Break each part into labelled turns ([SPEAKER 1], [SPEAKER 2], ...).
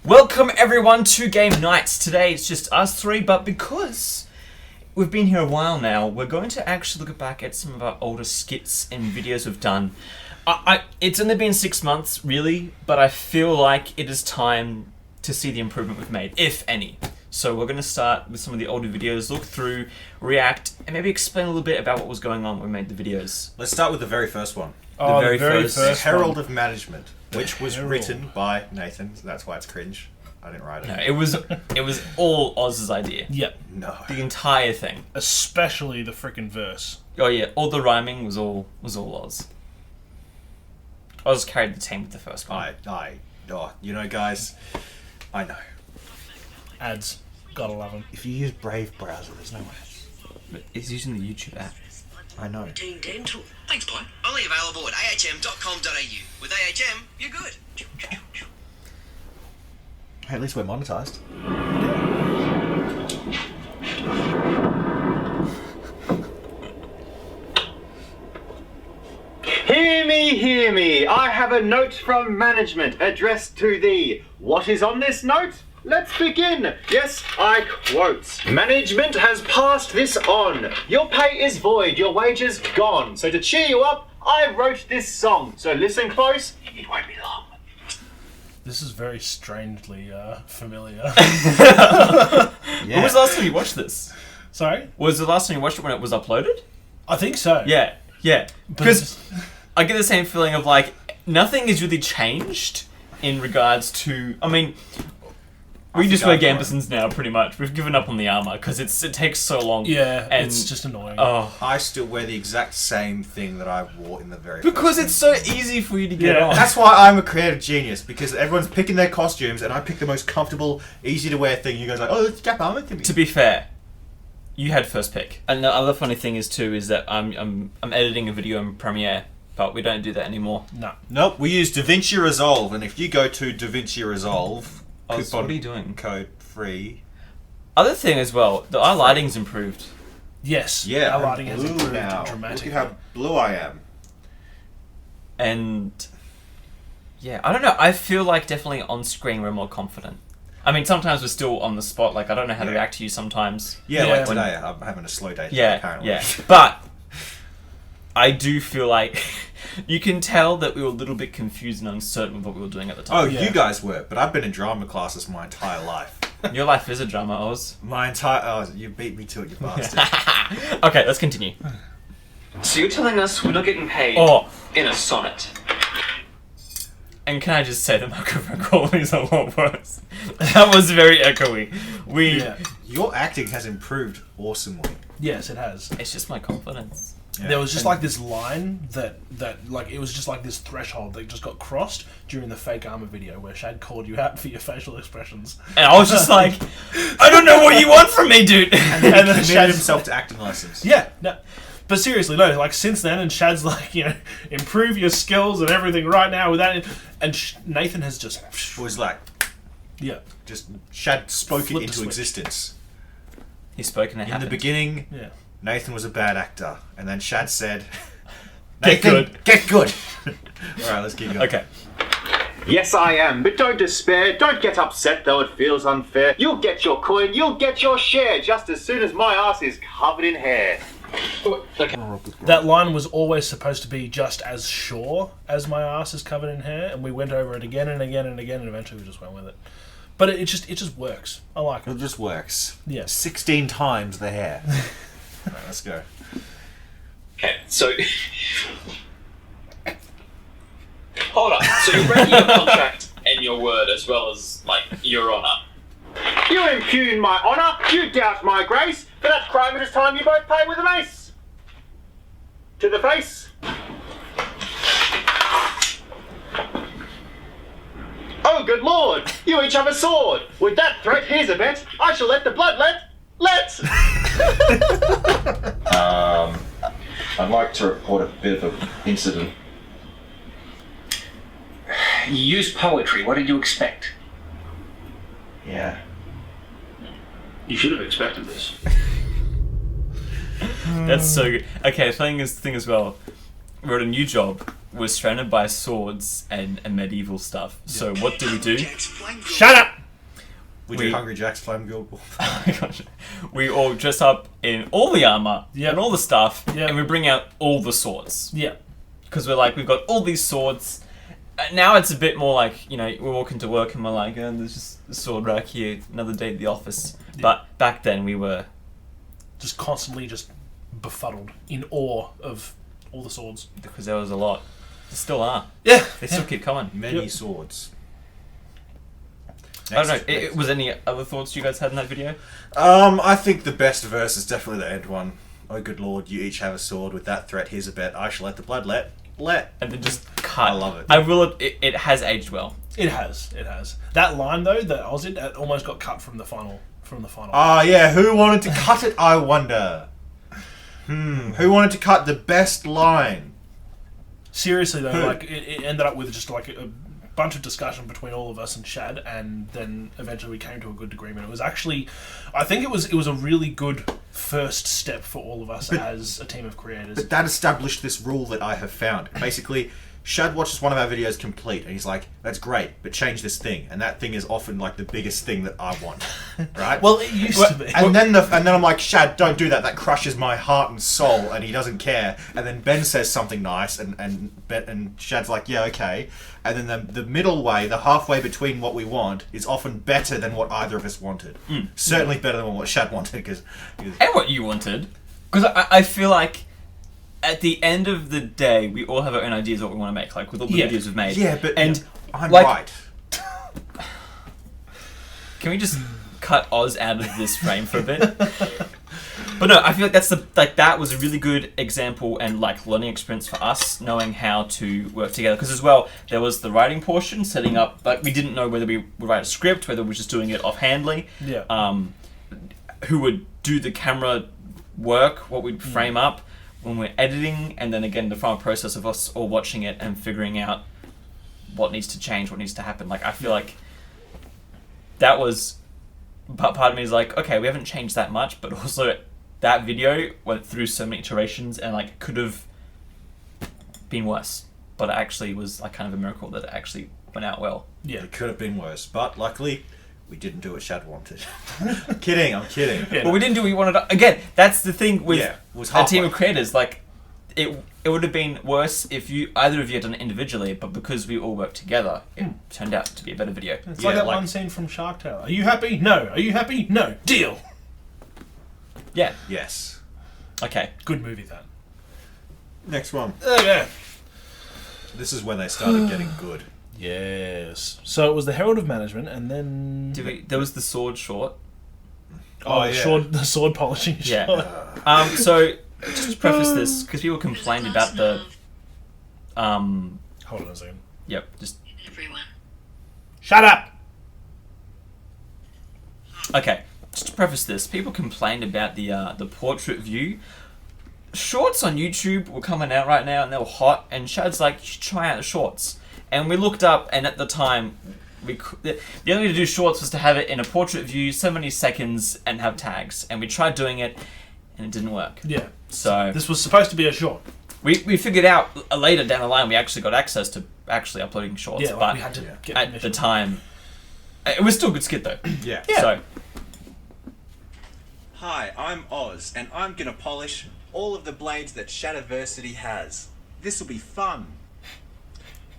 [SPEAKER 1] Welcome everyone to Game Nights. Today it's just us three, but because we've been here a while now, we're going to actually look back at some of our older skits and videos we've done. It's only been 6 months, really, but I feel like it is time to see the improvement we've made, if any. So we're going to start with some of the older videos, look through, react, and maybe explain a little bit about what was going on when we made the videos.
[SPEAKER 2] Let's start with the very first one.
[SPEAKER 1] The very first
[SPEAKER 2] Herald of Management, which was written by Nathan. So that's why it's cringe. I didn't write it.
[SPEAKER 1] No, it was all Oz's idea.
[SPEAKER 3] Yep.
[SPEAKER 2] No.
[SPEAKER 1] The entire thing.
[SPEAKER 3] Especially the frickin' verse.
[SPEAKER 1] Oh yeah, all the rhyming was all Oz. Oz carried the team with the first one.
[SPEAKER 2] Guys, I know.
[SPEAKER 3] Ads. Gotta love them.
[SPEAKER 2] If you use Brave browser, there's no ads.
[SPEAKER 1] But he's using the YouTube app.
[SPEAKER 2] I know.
[SPEAKER 4] Dental. Thanks, Boy. Only available at ahm.com.au. With AHM, you're good.
[SPEAKER 2] Hey, at least we're monetized.
[SPEAKER 5] Hear me, I have a note from management addressed to thee. What is on this note? Let's begin. Yes, I quote. Management has passed this on. Your pay is void, your wages gone. So to cheer you up, I wrote this song. So listen close, it won't be long.
[SPEAKER 3] This is very strangely familiar.
[SPEAKER 2] Yeah.
[SPEAKER 1] When was the last time you watched this?
[SPEAKER 3] Sorry?
[SPEAKER 1] Was the last time you watched it when it was uploaded?
[SPEAKER 3] I think so.
[SPEAKER 1] Yeah.
[SPEAKER 3] But
[SPEAKER 1] Because I get the same feeling of like, nothing has really changed in regards to, I mean, we just wear Gambesons now, pretty much. We've given up on the armor because it takes so long.
[SPEAKER 3] Yeah,
[SPEAKER 1] and
[SPEAKER 3] it's just annoying.
[SPEAKER 1] Oh,
[SPEAKER 2] I still wear the exact same thing that I wore in the very
[SPEAKER 1] because
[SPEAKER 2] first
[SPEAKER 1] it's so easy for you to get
[SPEAKER 3] Yeah.
[SPEAKER 1] on.
[SPEAKER 2] That's why I'm a creative genius, because everyone's picking their costumes and I pick the most comfortable, easy to wear thing. You guys are like, oh, it's Gap armor to me.
[SPEAKER 1] To be fair, you had first pick. And the other funny thing is too is that I'm editing a video in Premiere, but we don't do that anymore.
[SPEAKER 3] No.
[SPEAKER 2] Nope, we use DaVinci Resolve, and if you go to DaVinci Resolve,
[SPEAKER 1] Oz, what are you doing?
[SPEAKER 2] code free.
[SPEAKER 1] Other thing as well, our lighting's improved.
[SPEAKER 3] Yes.
[SPEAKER 2] Yeah,
[SPEAKER 3] Our lighting has
[SPEAKER 2] blue
[SPEAKER 3] improved
[SPEAKER 2] now.
[SPEAKER 3] dramatically.
[SPEAKER 2] Look at how blue I am.
[SPEAKER 1] And yeah, I don't know. I feel like definitely on screen we're more confident. I mean, sometimes we're still on the spot. Like I don't know how to react to you sometimes.
[SPEAKER 2] Yeah,
[SPEAKER 3] Yeah.
[SPEAKER 2] like today, I'm having a slow day.
[SPEAKER 1] Yeah,
[SPEAKER 2] apparently.
[SPEAKER 1] yeah. But I do feel like you can tell that we were a little bit confused and uncertain with what we were doing at the
[SPEAKER 2] Oh,
[SPEAKER 1] time.
[SPEAKER 3] Yeah.
[SPEAKER 2] you guys were, but I've been in drama classes my entire life.
[SPEAKER 1] Your life is a drama, Oz.
[SPEAKER 2] You beat me to it, you bastard.
[SPEAKER 1] Okay, let's continue.
[SPEAKER 5] So you're telling us we're not getting paid
[SPEAKER 1] Oh,
[SPEAKER 5] in a sonnet?
[SPEAKER 1] and can I just say the microphone quality is a lot worse. That was very echoey.
[SPEAKER 3] Yeah.
[SPEAKER 2] Your acting has improved awesomely.
[SPEAKER 3] Yes, it has.
[SPEAKER 1] It's just my confidence.
[SPEAKER 2] Yeah.
[SPEAKER 3] There was just like this line that like it was just like this threshold that just got crossed during the fake armor video where Shad called you out for your facial expressions.
[SPEAKER 1] And I was just like, I don't know what you want from me, dude.
[SPEAKER 2] And then he
[SPEAKER 3] And then
[SPEAKER 2] committed
[SPEAKER 3] Shad-
[SPEAKER 2] himself to acting lessons.
[SPEAKER 3] Yeah, no. But seriously, no, like since then, and Shad's like, improve your skills and everything right now with that. And Nathan has just,
[SPEAKER 2] It was like,
[SPEAKER 3] yeah,
[SPEAKER 2] just Shad spoke it
[SPEAKER 3] Flipped the
[SPEAKER 2] into
[SPEAKER 3] switch.
[SPEAKER 2] existence.
[SPEAKER 1] He's spoken and
[SPEAKER 2] In the
[SPEAKER 1] happened.
[SPEAKER 2] beginning,
[SPEAKER 3] yeah.
[SPEAKER 2] Nathan was a bad actor, and then Shad said,
[SPEAKER 1] Get
[SPEAKER 2] Nathan,
[SPEAKER 1] good.
[SPEAKER 2] get good. Alright, let's keep going.
[SPEAKER 1] Okay.
[SPEAKER 5] Yes, I am, but don't despair. Don't get upset, though it feels unfair. You'll get your coin, you'll get your share, just as soon as my ass is covered in hair.
[SPEAKER 3] That line was always supposed to be just as sure as my ass is covered in hair, and we went over it again and again and again, and eventually we just went with it. But it just works. I like
[SPEAKER 2] It
[SPEAKER 3] it.
[SPEAKER 2] just works.
[SPEAKER 3] Yeah.
[SPEAKER 2] 16 times the hair. Alright, let's go.
[SPEAKER 4] Okay, so... Hold on. So you're breaking your contract and your word as well as, like, your honour.
[SPEAKER 5] You impugn my honour, you doubt my grace. For that crime it is time you both pay with a mace. To the face. Oh, good lord, you each have a sword. With that threat, here's a bet. I shall let the blood let.
[SPEAKER 6] I'd like to report a bit of an incident.
[SPEAKER 7] You used poetry. What did you expect?
[SPEAKER 6] Yeah.
[SPEAKER 7] You should have expected this.
[SPEAKER 1] That's so good. Okay, thing as well. We're at a new job. we're surrounded by swords and medieval stuff. So what do?
[SPEAKER 3] Shut up!
[SPEAKER 2] We do Hungry Jack's Flame Guild.
[SPEAKER 1] Oh my gosh. We all dress up in all the armor and all the stuff, and we bring out all the swords.
[SPEAKER 3] Yeah.
[SPEAKER 1] Because we're like, we've got all these swords. Now it's a bit more like, you know, we walk into work and we're like, oh, there's just a sword rack here, another day at the office. Yeah. But back then we were
[SPEAKER 3] just constantly just befuddled, in awe of all the swords.
[SPEAKER 1] Because there was a lot. There still are.
[SPEAKER 3] Yeah.
[SPEAKER 1] They still keep coming.
[SPEAKER 2] Many swords.
[SPEAKER 1] I don't know. Was any other thoughts you guys had in that video?
[SPEAKER 2] I think the best verse is definitely the end one. Oh, good lord, you each have a sword. With that threat, here's a bet. I shall let the blood let.
[SPEAKER 1] And then just cut.
[SPEAKER 2] I love it.
[SPEAKER 1] I will. It has aged well.
[SPEAKER 3] It has. That line though that Oz did, it almost got cut from the final.
[SPEAKER 2] Ah, yeah. Who wanted to cut it? I wonder. Who wanted to cut the best line?
[SPEAKER 3] Seriously though, like it ended up with just like a bunch of discussion between all of us and Shad, and then eventually we came to a good agreement. It was actually, I think it was a really good first step for all of us as a team of creators.
[SPEAKER 2] But that established this rule that I have found. Basically, Shad watches one of our videos complete, and he's like, "That's great, but change this thing." And that thing is often like the biggest thing that I want, right?
[SPEAKER 3] Well, it used to be.
[SPEAKER 2] And then I'm like, "Shad, don't do that. That crushes my heart and soul." And he doesn't care. And then Ben says something nice, and Shad's like, "Yeah, okay." And then the middle way, the halfway between what we want, is often better than what either of us wanted. Certainly better than what Shad wanted,
[SPEAKER 1] and what you wanted, because I feel like, at the end of the day, we all have our own ideas of what we want to make, like with all the videos we've made.
[SPEAKER 2] Yeah, but I'm
[SPEAKER 1] like,
[SPEAKER 2] right.
[SPEAKER 1] Can we just cut Oz out of this frame for a bit? But no, I feel like that was a really good example and like learning experience for us, knowing how to work together. Because as well, there was the writing portion, setting up. Like we didn't know whether we would write a script, whether we were just doing it offhandly.
[SPEAKER 3] Yeah.
[SPEAKER 1] Who would do the camera work? What we'd frame up when we're editing, and then again the final process of us all watching it and figuring out what needs to change, what needs to happen. Like I feel like that was, part of me is like, okay, we haven't changed that much, but also that video went through so many iterations and like could have been worse, but it actually was like kind of a miracle that it actually went out well.
[SPEAKER 2] Yeah, it could have been worse, but luckily we didn't do what Shad wanted. I'm kidding.
[SPEAKER 1] Yeah, well, we didn't do what we wanted. Again, that's the thing with a team of creators. Like, it would have been worse if either of you had done it individually, but because we all worked together, it turned out to be a better video.
[SPEAKER 3] It's like that one scene from Shark Tale. Are you happy? No. Are you happy? No. Deal.
[SPEAKER 1] Yeah.
[SPEAKER 2] Yes.
[SPEAKER 1] Okay.
[SPEAKER 3] Good movie, that.
[SPEAKER 2] Next one.
[SPEAKER 3] Okay.
[SPEAKER 2] This is when they started getting good.
[SPEAKER 3] Yes. So it was the Herald of Management, and then
[SPEAKER 1] there was the sword short.
[SPEAKER 3] The sword polishing short.
[SPEAKER 1] Yeah. So just to preface this, because people complained about the.
[SPEAKER 3] Hold on a second.
[SPEAKER 1] Yep. Just.
[SPEAKER 8] Everyone.
[SPEAKER 3] Shut up.
[SPEAKER 1] Okay. Just to preface this, people complained about the portrait view. Shorts on YouTube were coming out right now, and they were hot. And Shad's like, "You should try out the shorts." And we looked up, and at the time, the only way to do shorts was to have it in a portrait view, so many seconds, and have tags. And we tried doing it, and it didn't work.
[SPEAKER 3] Yeah.
[SPEAKER 1] So
[SPEAKER 3] this was supposed to be a short.
[SPEAKER 1] We figured out later down the line we actually got access to actually uploading shorts.
[SPEAKER 3] Yeah,
[SPEAKER 1] but
[SPEAKER 3] we had to get
[SPEAKER 1] at the time, it was still a good skit though.
[SPEAKER 2] Yeah.
[SPEAKER 1] So.
[SPEAKER 9] Hi, I'm Oz, and I'm gonna polish all of the blades that Shadiversity has. This'll be fun.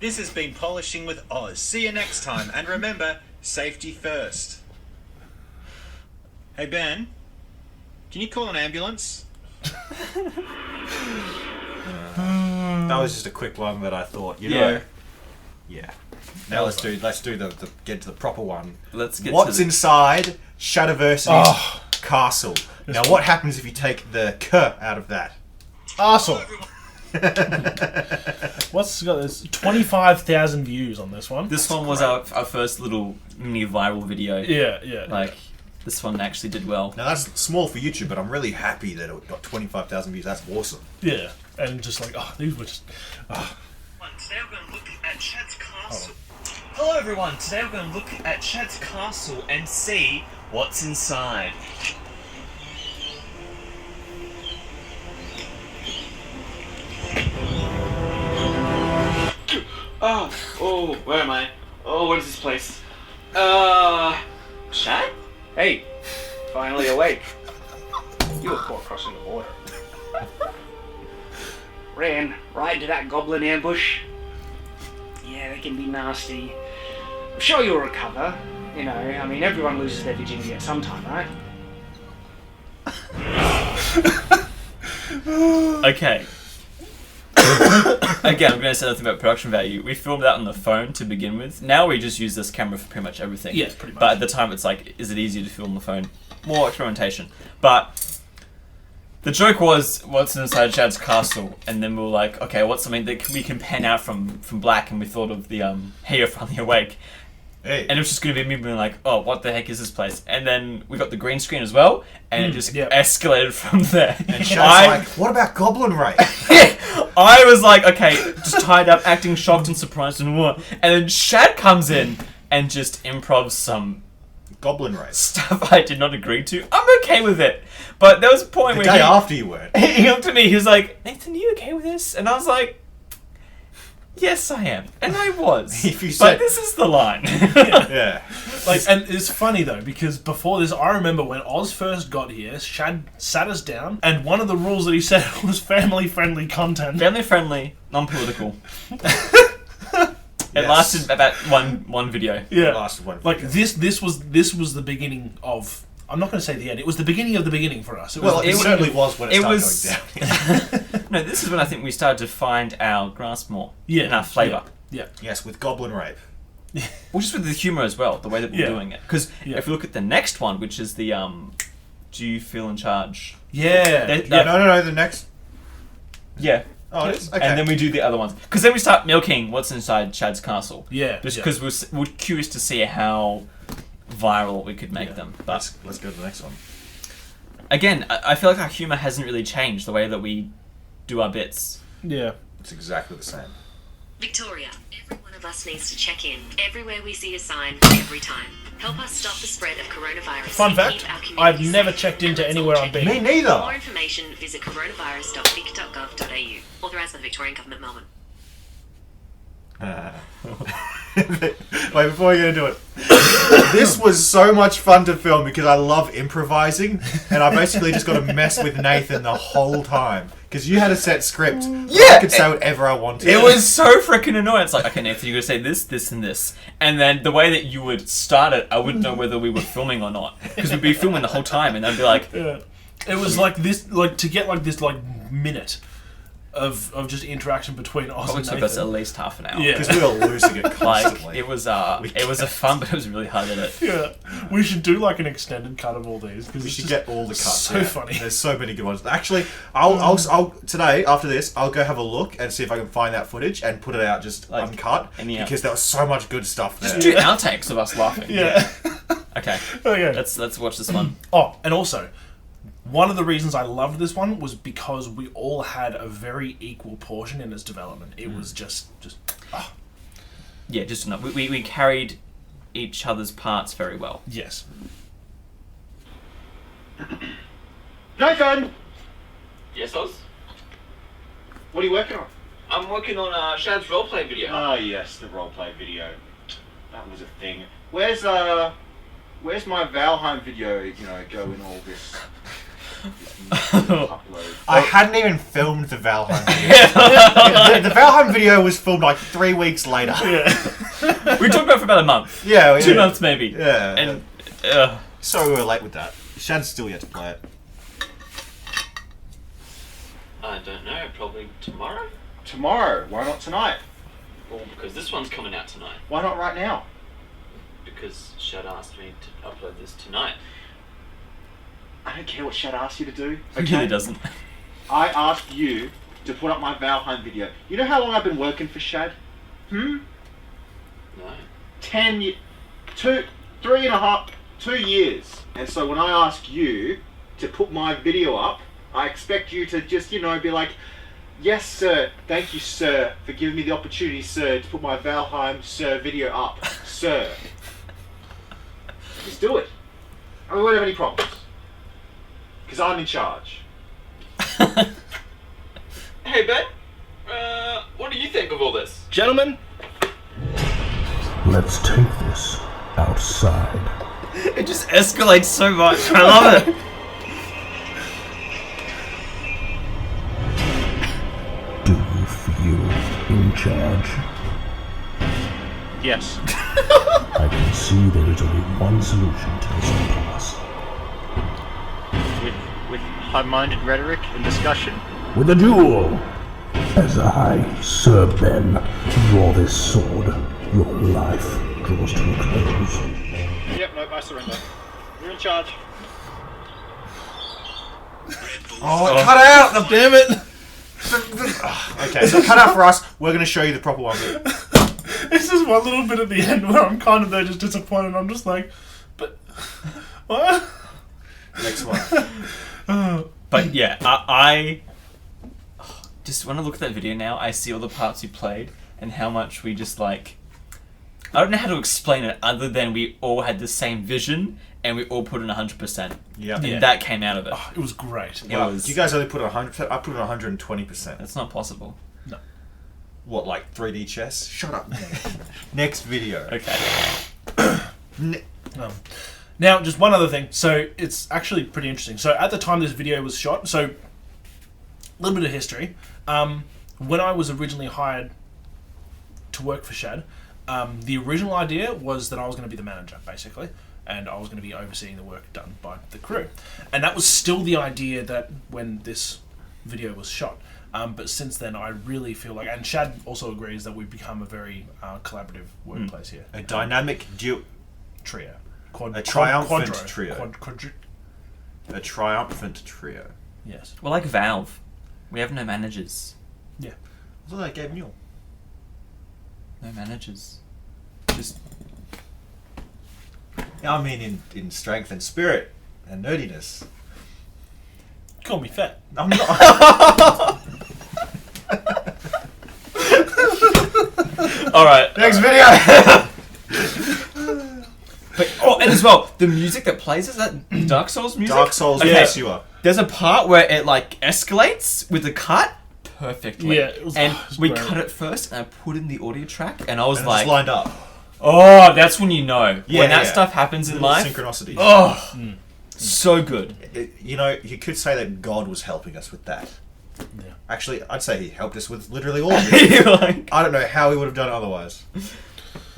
[SPEAKER 9] This has been Polishing with Oz. See you next time, and remember, safety first. Hey Ben, can you call an ambulance?
[SPEAKER 2] That was just a quick one that I thought, you know. Yeah. Now let's do the get to the proper one.
[SPEAKER 1] Let's get
[SPEAKER 2] What's inside Shadiversity's castle? Now what happens if you take the K out of that?
[SPEAKER 3] Arsehole. What's got this? 25,000 views on this one.
[SPEAKER 1] This one was our first little mini viral video.
[SPEAKER 3] Yeah.
[SPEAKER 1] Like, this one actually did well.
[SPEAKER 2] Now that's small for YouTube, but I'm really happy that it got 25,000 views. That's awesome.
[SPEAKER 3] Yeah, and just like, these were just.
[SPEAKER 8] Today we're going to look at Shad's castle.
[SPEAKER 10] Hello everyone, today we're going to look at Shad's castle and see what's inside.
[SPEAKER 4] Oh, where am I? Oh, what is this place? Shad?
[SPEAKER 7] Hey, finally awake. You were caught crossing the water. Ran right into that goblin ambush. Yeah, they can be nasty. I'm sure you'll recover. You know, I mean, everyone loses their virginity at some time, right?
[SPEAKER 1] Okay. Again, I'm going to say nothing about production value. We filmed that on the phone to begin with. Now we just use this camera for pretty much everything.
[SPEAKER 3] Yeah, pretty much.
[SPEAKER 1] But at the time, it's like, is it easier to film on the phone? More experimentation. But the joke was, what's inside Shad's castle? And then we were like, okay, what's something that we can pan out from black? And we thought of the Hey, You're Finally Awake.
[SPEAKER 2] Hey.
[SPEAKER 1] And it was just going to be me being like, oh, what the heck is this place? And then we got the green screen as well, and it just escalated from there.
[SPEAKER 2] And Shad's like, what about Goblin Rape?
[SPEAKER 1] I was like, okay, just tied up, acting shocked and surprised and what. And then Shad comes in and just improvs some
[SPEAKER 2] Goblin Rape
[SPEAKER 1] stuff I did not agree to. I'm okay with it. But there was a point where
[SPEAKER 2] after you weren't.
[SPEAKER 1] He looked at me, he was like, Nathan, are you okay with this? And I was like, yes, I am. And I was. But this is the line.
[SPEAKER 2] Yeah.
[SPEAKER 3] Like, and it's funny though, because before this, I remember when Oz first got here, Shad sat us down, and one of the rules that he said was family-friendly content.
[SPEAKER 1] Family-friendly, non-political. It lasted about one video.
[SPEAKER 3] Yeah.
[SPEAKER 2] It lasted one
[SPEAKER 3] Like,
[SPEAKER 2] video.
[SPEAKER 3] this was the beginning of... I'm not going to say the end. It was the beginning of the beginning for us.
[SPEAKER 2] It certainly was when it started going down.
[SPEAKER 1] No, this is when I think we started to find our grasp more.
[SPEAKER 3] Yeah.
[SPEAKER 1] And our flavour.
[SPEAKER 3] Yeah.
[SPEAKER 2] Yes, with Goblin Rape.
[SPEAKER 1] Well, just with the humour as well, the way that we're doing it. Because if you look at the next one, which is the Do You Feel in Charge?
[SPEAKER 3] Yeah.
[SPEAKER 2] No, the next...
[SPEAKER 1] Yeah.
[SPEAKER 2] Oh, it is? Okay.
[SPEAKER 1] And then we do the other ones. Because then we start milking what's inside Shad's castle.
[SPEAKER 3] Yeah.
[SPEAKER 1] Just because we're curious to see how viral we could make them. But
[SPEAKER 2] let's go to the next one.
[SPEAKER 1] Again, I feel like our humour hasn't really changed, the way that we do our bits.
[SPEAKER 3] Yeah.
[SPEAKER 2] It's exactly the same.
[SPEAKER 11] Victoria, every one of us needs to check in everywhere we see a sign every time. Help us stop the spread of coronavirus.
[SPEAKER 3] Fun fact, I've never checked into anywhere I've been.
[SPEAKER 2] Me neither.
[SPEAKER 11] For more information, visit coronavirus.vic.gov.au. Authorised by the Victorian Government, Melbourne.
[SPEAKER 2] Wait, before you're gonna do it, this was so much fun to film because I love improvising, and I basically just got to mess with Nathan the whole time because you had a set script. I could say whatever I wanted.
[SPEAKER 1] It was so freaking annoying. It's like, okay, Nathan, you're gonna say this, this, and this, and then the way that you would start it, I wouldn't know whether we were filming or not because we'd be filming the whole time, and I'd be like,
[SPEAKER 3] yeah. It was like this, like to get like this like minute of just interaction between us
[SPEAKER 1] probably
[SPEAKER 3] and
[SPEAKER 1] took
[SPEAKER 3] Nathan.
[SPEAKER 1] us at least half an hour.
[SPEAKER 3] Yeah,
[SPEAKER 2] because we were losing it constantly.
[SPEAKER 1] Like, it was a fun, but it was really hard edit.
[SPEAKER 3] Yeah, we should do like an extended cut of all these because
[SPEAKER 2] we should get all the cuts.
[SPEAKER 3] So funny.
[SPEAKER 2] There's so many good ones. Actually, I'll today after this, I'll go have a look and see if I can find that footage and put it out just like, uncut because there was so much good stuff there.
[SPEAKER 1] Just do outtakes of us laughing.
[SPEAKER 3] Yeah.
[SPEAKER 1] Okay. Let's watch this one.
[SPEAKER 3] Oh, and also, one of the reasons I loved this one was because we all had a very equal portion in its development. It was just
[SPEAKER 1] yeah, just enough. We carried each other's parts very well.
[SPEAKER 3] Yes.
[SPEAKER 5] Nathan!
[SPEAKER 4] Yes, Oz?
[SPEAKER 5] What are you working on?
[SPEAKER 4] I'm working on Shad's roleplay video.
[SPEAKER 5] Ah, yes, the roleplay video. That was a thing. Where's my Valheim video, going all this...
[SPEAKER 2] I hadn't even filmed the Valheim video. the Valheim video was filmed like 3 weeks later.
[SPEAKER 1] Yeah. We talked about it for about a month.
[SPEAKER 2] Yeah.
[SPEAKER 1] 2 months maybe.
[SPEAKER 2] Yeah.
[SPEAKER 1] And
[SPEAKER 2] so we were late with that. Shad's still yet to play it.
[SPEAKER 4] I don't know, probably tomorrow?
[SPEAKER 5] Tomorrow? Why not tonight?
[SPEAKER 4] Well, because this one's coming out tonight.
[SPEAKER 5] Why not right now?
[SPEAKER 4] Because Shad asked me to upload this tonight.
[SPEAKER 5] I don't care what Shad asked you to do.
[SPEAKER 1] He really doesn't.
[SPEAKER 5] I asked you to put up my Valheim video. You know how long I've been working for Shad?
[SPEAKER 4] No.
[SPEAKER 5] 2 years. And so when I ask you to put my video up, I expect you to just, be like, yes, sir. Thank you, sir, for giving me the opportunity, sir, to put my Valheim, sir, video up. Sir. Just do it. I won't have any problems. Because I'm in charge.
[SPEAKER 4] Hey, Ben. What do you think of all this?
[SPEAKER 7] Gentlemen,
[SPEAKER 12] Let's take this outside.
[SPEAKER 1] It just escalates so much. I love it.
[SPEAKER 12] Do you feel in charge?
[SPEAKER 5] Yes.
[SPEAKER 12] I can see there is only one solution to this impasse.
[SPEAKER 5] With high-minded rhetoric and discussion?
[SPEAKER 12] With a duel! As I, Sir Ben, draw this sword, your life draws to a close.
[SPEAKER 5] Yep, nope, I surrender. You're in charge.
[SPEAKER 2] Oh, cut out!
[SPEAKER 3] Damn it!
[SPEAKER 2] Okay, so cut out for us. We're going to show you the proper one.
[SPEAKER 3] This is one little bit at the end where I'm kind of there just disappointed. I'm just like, but what?
[SPEAKER 2] Next one.
[SPEAKER 1] But yeah, I just when I look at that video now, I see all the parts we played and how much we just like. I don't know how to explain it other than we all had the same vision and we all put in 100%.
[SPEAKER 2] Yeah.
[SPEAKER 1] And that came out of it.
[SPEAKER 3] Oh, it was great.
[SPEAKER 2] Well, you guys only put 100%. I put in 120%.
[SPEAKER 1] That's not possible.
[SPEAKER 3] No.
[SPEAKER 2] What, like 3D chess? Shut up. Next video.
[SPEAKER 1] Okay.
[SPEAKER 3] Now, just one other thing. So, it's actually pretty interesting. So, at the time this video was shot, so, a little bit of history. When I was originally hired to work for Shad, the original idea was that I was going to be the manager, basically, and I was going to be overseeing the work done by the crew. And that was still the idea that when this video was shot. But since then, I really feel like, and Shad also agrees that we've become a very collaborative workplace here.
[SPEAKER 2] A dynamic
[SPEAKER 3] trio.
[SPEAKER 2] A triumphant
[SPEAKER 3] Quadro.
[SPEAKER 2] trio. A triumphant trio.
[SPEAKER 3] Yes.
[SPEAKER 1] We're like Valve. We have no managers.
[SPEAKER 3] Yeah.
[SPEAKER 2] I thought that gave Mule.
[SPEAKER 1] No managers. Just.
[SPEAKER 2] I mean, in strength and spirit and nerdiness.
[SPEAKER 3] Call me fat.
[SPEAKER 2] I'm not.
[SPEAKER 1] Alright.
[SPEAKER 2] Next video!
[SPEAKER 1] But, and as well, the music that plays, is that Dark Souls music?
[SPEAKER 2] Dark Souls,
[SPEAKER 1] Okay.
[SPEAKER 2] yes, you are.
[SPEAKER 1] There's a part where it like escalates with the cut perfectly.
[SPEAKER 3] Yeah, it was
[SPEAKER 1] we
[SPEAKER 3] great.
[SPEAKER 1] cut it first and I put in the audio track and I was
[SPEAKER 2] And
[SPEAKER 1] like,
[SPEAKER 2] it's lined up.
[SPEAKER 1] oh, that's when you know.
[SPEAKER 2] Yeah,
[SPEAKER 1] when that
[SPEAKER 2] yeah.
[SPEAKER 1] stuff happens in
[SPEAKER 2] Little
[SPEAKER 1] life.
[SPEAKER 2] synchronicities.
[SPEAKER 1] Oh, so good.
[SPEAKER 2] You know, you could say that God was helping us with that.
[SPEAKER 3] Yeah.
[SPEAKER 2] Actually, I'd say he helped us with literally all of it.
[SPEAKER 1] Like,
[SPEAKER 2] I don't know how he would have done it otherwise.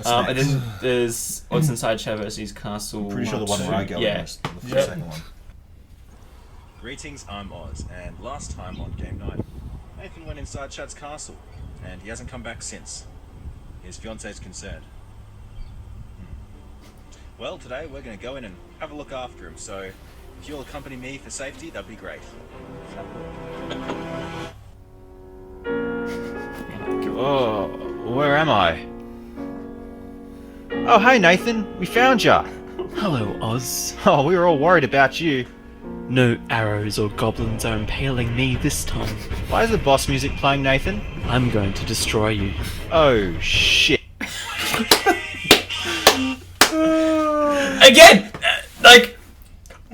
[SPEAKER 1] and then there's What's Inside Shadversity's Castle.
[SPEAKER 2] Pretty sure the one where I go
[SPEAKER 1] Yeah.
[SPEAKER 2] was the second one.
[SPEAKER 9] Greetings, I'm Oz, and last time on game night, Nathan went inside Shad's castle, and he hasn't come back since. His fiance's concerned. Well, today we're going to go in and have a look after him, so if you'll accompany me for safety, that'd be great.
[SPEAKER 5] Oh, where am I? Oh, hey Nathan, we found ya.
[SPEAKER 10] Hello, Oz.
[SPEAKER 5] Oh, we were all worried about you.
[SPEAKER 10] No arrows or goblins are impaling me this time.
[SPEAKER 5] Why is the boss music playing, Nathan?
[SPEAKER 10] I'm going to destroy you.
[SPEAKER 5] Oh, shit.
[SPEAKER 1] Again, like,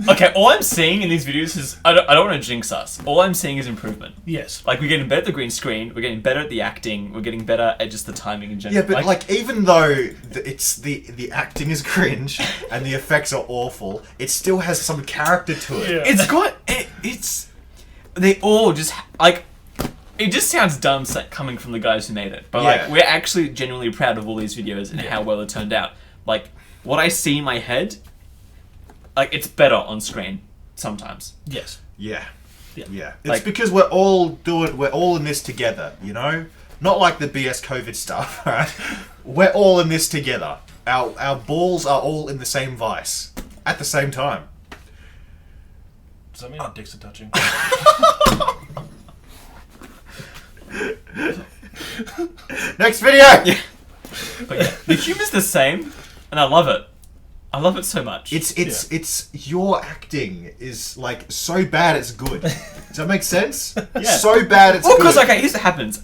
[SPEAKER 1] okay, all I'm seeing in these videos is I don't want to jinx us. All I'm seeing is improvement.
[SPEAKER 3] Yes.
[SPEAKER 1] Like, we're getting better at the green screen, we're getting better at the acting, we're getting better at just the timing in general.
[SPEAKER 2] Yeah, but like even though the acting is cringe and the effects are awful, it still has some character to it.
[SPEAKER 3] Yeah.
[SPEAKER 1] it's got it's they all just like it just sounds dumb coming from the guys who made it, but like
[SPEAKER 2] Yeah.
[SPEAKER 1] we're actually genuinely proud of all these videos and how well it turned out. Like what I see in my head, like it's better on screen sometimes.
[SPEAKER 3] Yes.
[SPEAKER 2] Yeah.
[SPEAKER 3] Yeah.
[SPEAKER 2] Yeah. It's
[SPEAKER 1] Like-
[SPEAKER 2] because we're all in this together, you know? Not like the BS COVID stuff, right? We're all in this together. Our balls are all in the same vice at the same time.
[SPEAKER 3] Does that mean our dicks are touching?
[SPEAKER 2] Next video!
[SPEAKER 1] Yeah. But yeah, the humor's the same, and I love it. I love it so much.
[SPEAKER 2] It's your acting is like so bad it's good. Does that make sense?
[SPEAKER 1] Yeah.
[SPEAKER 2] So bad it's
[SPEAKER 1] well,
[SPEAKER 2] good.
[SPEAKER 1] because okay, here's what happens.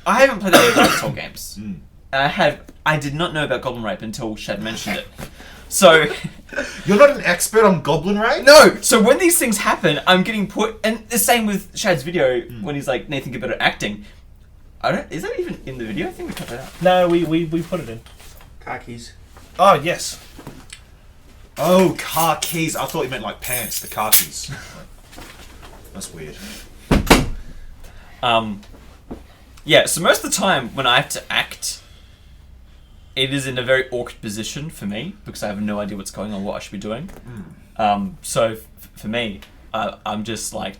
[SPEAKER 1] I haven't played any Dark Souls games. And I did not know about Goblin Rape until Shad mentioned it. So
[SPEAKER 2] you're not an expert on Goblin Rape?
[SPEAKER 1] No. So when these things happen, I'm getting put, and the same with Shad's video when he's like, Nathan, get better at acting. Is that even in the video? I think we cut that out.
[SPEAKER 3] No, we put it in.
[SPEAKER 13] Car keys.
[SPEAKER 3] Oh, yes.
[SPEAKER 2] Oh, car keys. I thought you meant like pants, the car keys. That's weird.
[SPEAKER 1] Yeah, so most of the time when I have to act, it is in a very awkward position for me because I have no idea what's going on, what I should be doing. So for me, I'm just like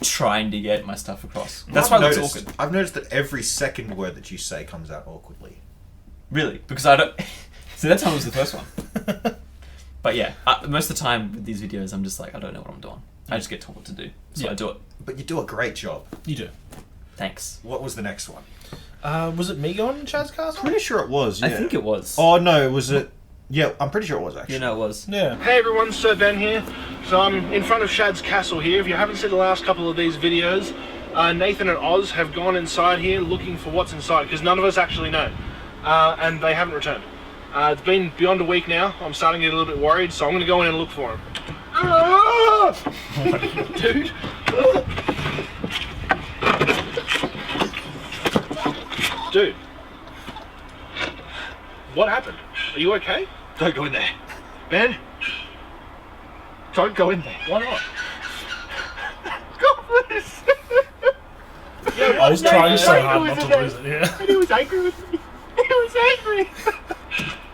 [SPEAKER 1] trying to get my stuff across. That's why it's awkward.
[SPEAKER 2] I've noticed that every second word that you say comes out awkwardly.
[SPEAKER 1] Really? Because I don't... So that time was the first one. But yeah, most of the time with these videos, I'm just like, I don't know what I'm doing. I just get told what to do, so I do it.
[SPEAKER 2] But you do a great job.
[SPEAKER 3] You do.
[SPEAKER 1] Thanks.
[SPEAKER 2] What was the next one?
[SPEAKER 3] Was it me going in Chad's castle?
[SPEAKER 2] Pretty sure it was, yeah.
[SPEAKER 1] I think it was.
[SPEAKER 2] Oh, no, was it... Yeah, I'm pretty sure it was, actually.
[SPEAKER 1] You know, it was.
[SPEAKER 3] Yeah. Hey everyone, Sir Ben here. So I'm in front of Shad's castle here. If you haven't seen the last couple of these videos, Nathan and Oz have gone inside here looking for what's inside, because none of us actually know. And they haven't returned. It's been beyond a week now. I'm starting to get a little bit worried, so I'm going to go in and look for him. Dude. Dude. What happened? Are you okay?
[SPEAKER 5] Don't go in there. Ben? Don't go in there.
[SPEAKER 3] Why not?
[SPEAKER 5] God, please.
[SPEAKER 3] Yeah, I was trying so hard not to lose it, yeah.
[SPEAKER 5] And he was angry with me. He was angry.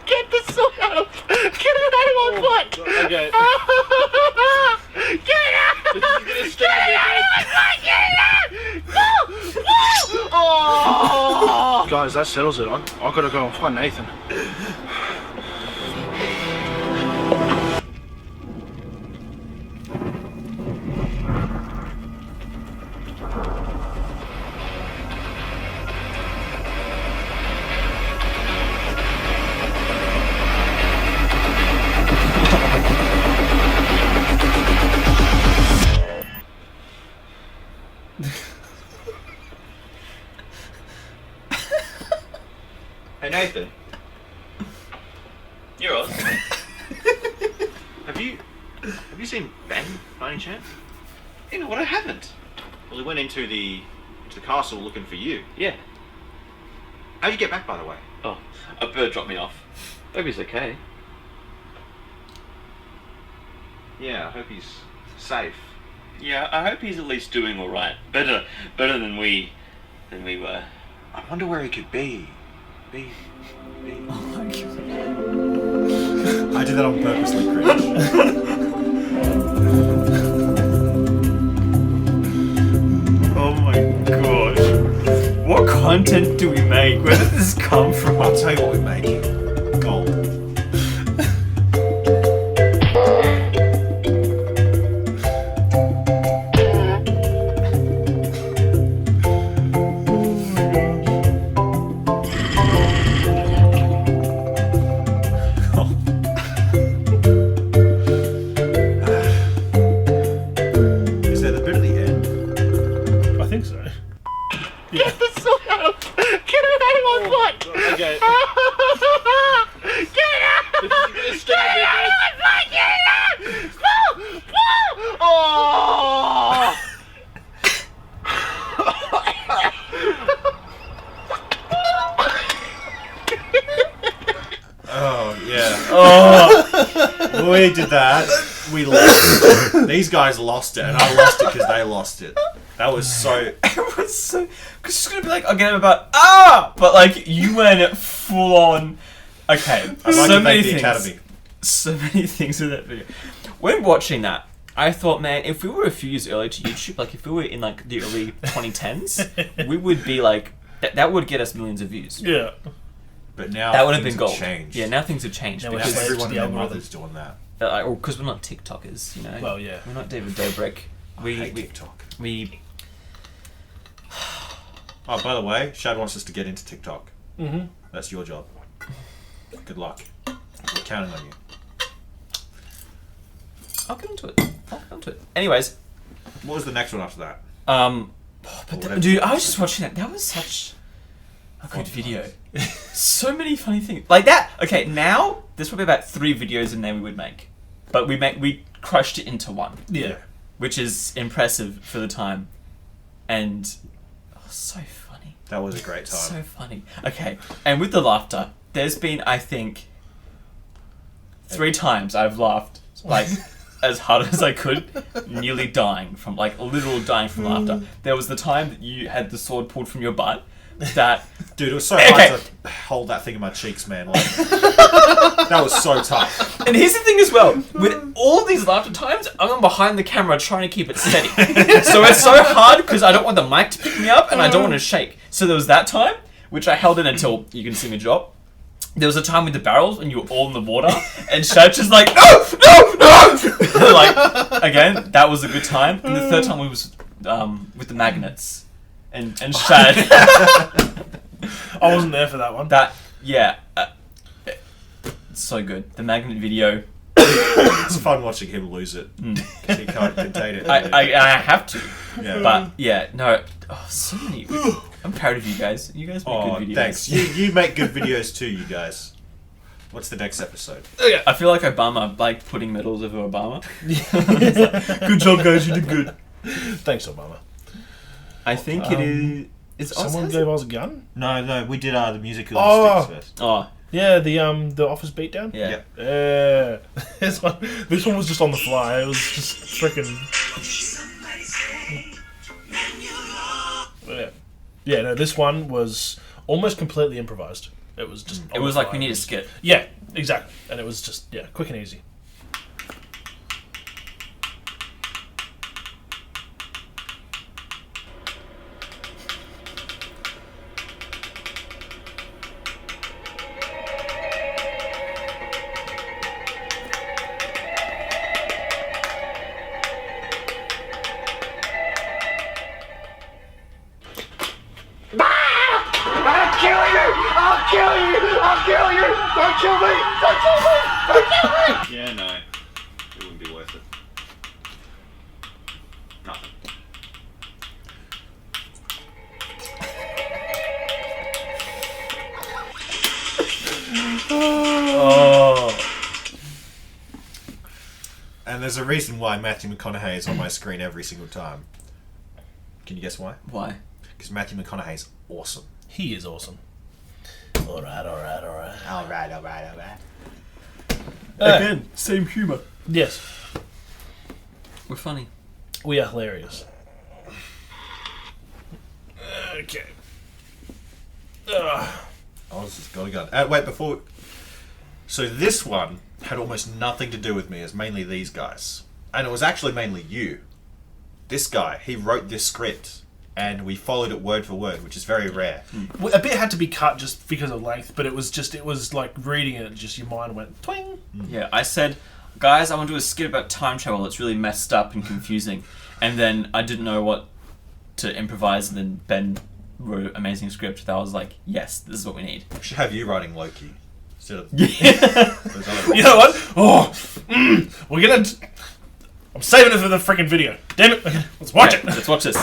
[SPEAKER 5] Get the sock out. Get it out of my butt.
[SPEAKER 3] Okay.
[SPEAKER 5] Get it out. Get it out of my butt. Get it out. No. Oh.
[SPEAKER 3] Guys, that settles it. I gotta go and find Nathan.
[SPEAKER 5] Hey Nathan.
[SPEAKER 4] You're on.
[SPEAKER 5] Have you seen Ben by any chance? You know what, I haven't. Well, he went into the castle looking for you.
[SPEAKER 4] Yeah.
[SPEAKER 5] How'd you get back, by the way?
[SPEAKER 4] Oh, a bird dropped me off. Hope he's okay.
[SPEAKER 5] Yeah, I hope he's safe.
[SPEAKER 4] Yeah, I hope he's at least doing all right. Better than we were.
[SPEAKER 5] I wonder where he could be.
[SPEAKER 1] Oh my god.
[SPEAKER 2] I did that on purposely, Cringe.
[SPEAKER 1] Oh my gosh. What content do we make? Where did this come from?
[SPEAKER 2] I'll tell you what we make. Gold. Is that the bit at the end?
[SPEAKER 3] I think so.
[SPEAKER 5] Get the sock out. Get it out of my butt.
[SPEAKER 3] Okay.
[SPEAKER 5] Get it out. Get it out of my butt. Get it out. No. No. Oh.
[SPEAKER 2] Oh, yeah. Oh, we did that. We lost. These guys lost it, and I lost it because they lost it. That was so...
[SPEAKER 1] It was so... Because she's going to be like, I'll get him about, but like, you went full on... Okay,
[SPEAKER 2] I'd like
[SPEAKER 1] so
[SPEAKER 2] to
[SPEAKER 1] many
[SPEAKER 2] thank the
[SPEAKER 1] things.
[SPEAKER 2] Academy.
[SPEAKER 1] So many things in that video. When watching that, I thought, man, if we were a few years earlier to YouTube, like if we were in like the early 2010s, we would be like, that would get us millions of views.
[SPEAKER 3] Yeah.
[SPEAKER 2] But now
[SPEAKER 1] that would have
[SPEAKER 2] things
[SPEAKER 1] been gold.
[SPEAKER 2] changed.
[SPEAKER 1] Yeah, now things have changed.
[SPEAKER 3] Now
[SPEAKER 1] because
[SPEAKER 2] everyone and their mother's doing that.
[SPEAKER 1] Because we're not TikTokers, you know.
[SPEAKER 3] Well, yeah.
[SPEAKER 1] We're not David Dobrik.
[SPEAKER 2] I hate TikTok. Oh, by the way, Shad wants us to get into TikTok.
[SPEAKER 3] Mm-hmm.
[SPEAKER 2] That's your job. Good luck. We're counting on you.
[SPEAKER 1] I'll get into it. Anyways.
[SPEAKER 2] What was the next one after that?
[SPEAKER 1] Dude, I was just watching that. That was such a good video. So many funny things. Like that. Okay, now there's probably about 3 videos in there we would make. But we crushed it into one.
[SPEAKER 3] Yeah.
[SPEAKER 1] Which is impressive for the time. And so funny.
[SPEAKER 2] That was a great time.
[SPEAKER 1] So funny. Okay, and with the laughter, there's been, I think, 3 times I've laughed, like, as hard as I could, nearly dying from, like, literal dying from laughter. There was the time that you had the sword pulled from your butt, that...
[SPEAKER 2] Dude, it was so hard to hold that thing in my cheeks, man. Like, that was so tough.
[SPEAKER 1] And here's the thing as well, with all these laughter times, I'm behind the camera trying to keep it steady. So it's so hard because I don't want the mic to pick me up and I don't want to shake. So there was that time, which I held in until you can see me drop. There was a time with the barrels when you were all in the water and Shad's just like, no! Like, again, that was a good time. And the third time was with the magnets. And Shad.
[SPEAKER 3] I wasn't there for that one.
[SPEAKER 1] So good. The magnet video.
[SPEAKER 2] It's fun watching him lose it. He can't contain it.
[SPEAKER 1] I have to.
[SPEAKER 2] Yeah.
[SPEAKER 1] But yeah, no. Oh, so many. I'm proud of you guys. You guys make good videos.
[SPEAKER 2] Thanks. You make good videos too, you guys. What's the next episode?
[SPEAKER 1] I feel like Obama, like putting medals over Obama.
[SPEAKER 3] Good job, guys. You did good. Thanks, Obama.
[SPEAKER 1] I think it is.
[SPEAKER 3] Someone gave us a gun?
[SPEAKER 2] No, we did the musical sticks first.
[SPEAKER 1] Oh.
[SPEAKER 3] Yeah, the office beatdown?
[SPEAKER 1] Yeah.
[SPEAKER 3] This one was just on the fly. It was just freaking... Yeah, no, this one was almost completely improvised. It was just...
[SPEAKER 1] It was like we need a skit.
[SPEAKER 3] Yeah, exactly. And it was just, quick and easy.
[SPEAKER 6] Yeah, no. It wouldn't be worth it. Nothing.
[SPEAKER 1] Oh.
[SPEAKER 2] And there's a reason why Matthew McConaughey is on my screen every single time. Can you guess why?
[SPEAKER 1] Why?
[SPEAKER 2] Because Matthew McConaughey's awesome.
[SPEAKER 3] He is awesome. Alright.
[SPEAKER 1] Again, same humour.
[SPEAKER 3] Yes.
[SPEAKER 1] We're funny.
[SPEAKER 3] We are hilarious. Okay.
[SPEAKER 2] Oh, this has got to go. Wait, before... So this one had almost nothing to do with me. It's mainly these guys. And it was actually mainly you. This guy, he wrote this script. And we followed it word for word, which is very rare.
[SPEAKER 3] A bit had to be cut just because of length, but it was like reading it, just your mind went twing.
[SPEAKER 1] Yeah, I said, guys, I want to do a skit about time travel. It's really messed up and confusing. And then I didn't know what to improvise, and then Ben wrote an amazing script that I was like, yes, this is what we need.
[SPEAKER 2] We should have you writing Loki. Instead of...
[SPEAKER 3] You know what? We're gonna... I'm saving it for the freaking video. Damn it. Okay, let's watch it.
[SPEAKER 1] Let's watch this.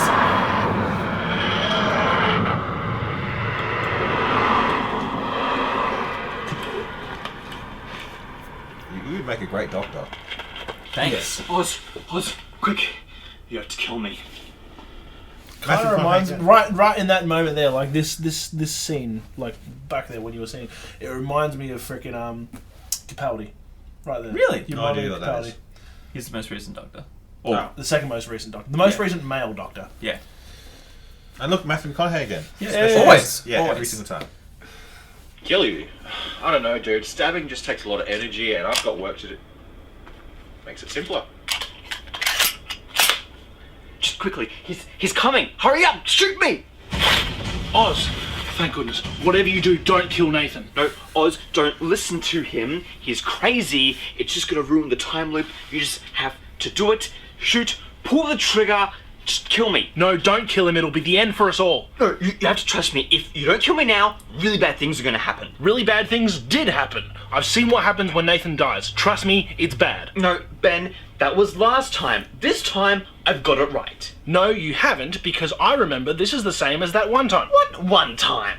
[SPEAKER 2] You would make a great doctor.
[SPEAKER 1] Thanks.
[SPEAKER 7] Oz, quick. You have to kill me.
[SPEAKER 3] Kind of reminds me, right in that moment there, like this scene, like back there when you were saying, it reminds me of freaking Capaldi, right there.
[SPEAKER 1] Really?
[SPEAKER 3] You
[SPEAKER 2] No idea what that is.
[SPEAKER 1] He's the most recent Doctor.
[SPEAKER 3] Or the second most recent Doctor. The most recent male Doctor.
[SPEAKER 1] Yeah.
[SPEAKER 2] And look, Matthew McConaughey again.
[SPEAKER 3] Yeah.
[SPEAKER 1] Always.
[SPEAKER 2] Yeah,
[SPEAKER 1] Always.
[SPEAKER 2] every single time.
[SPEAKER 6] Kill you? I don't know, dude. Stabbing just takes a lot of energy, and I've got work to do. Makes it simpler.
[SPEAKER 7] Just quickly. He's coming. Hurry up. Shoot me.
[SPEAKER 3] Oz, thank goodness. Whatever you do, don't kill Nathan.
[SPEAKER 7] No, Oz, don't listen to him. He's crazy. It's just gonna ruin the time loop. You just have to do it. Shoot. Pull the trigger. Just kill me.
[SPEAKER 3] No, don't kill him. It'll be the end for us all.
[SPEAKER 7] No, you have to trust me. If you don't kill me now, really bad things are gonna happen.
[SPEAKER 3] Really bad things did happen. I've seen what happens when Nathan dies. Trust me, it's bad.
[SPEAKER 7] No, Ben, that was last time. This time, I've got it right.
[SPEAKER 3] No, you haven't, because I remember this is the same as that one time.
[SPEAKER 7] What one time?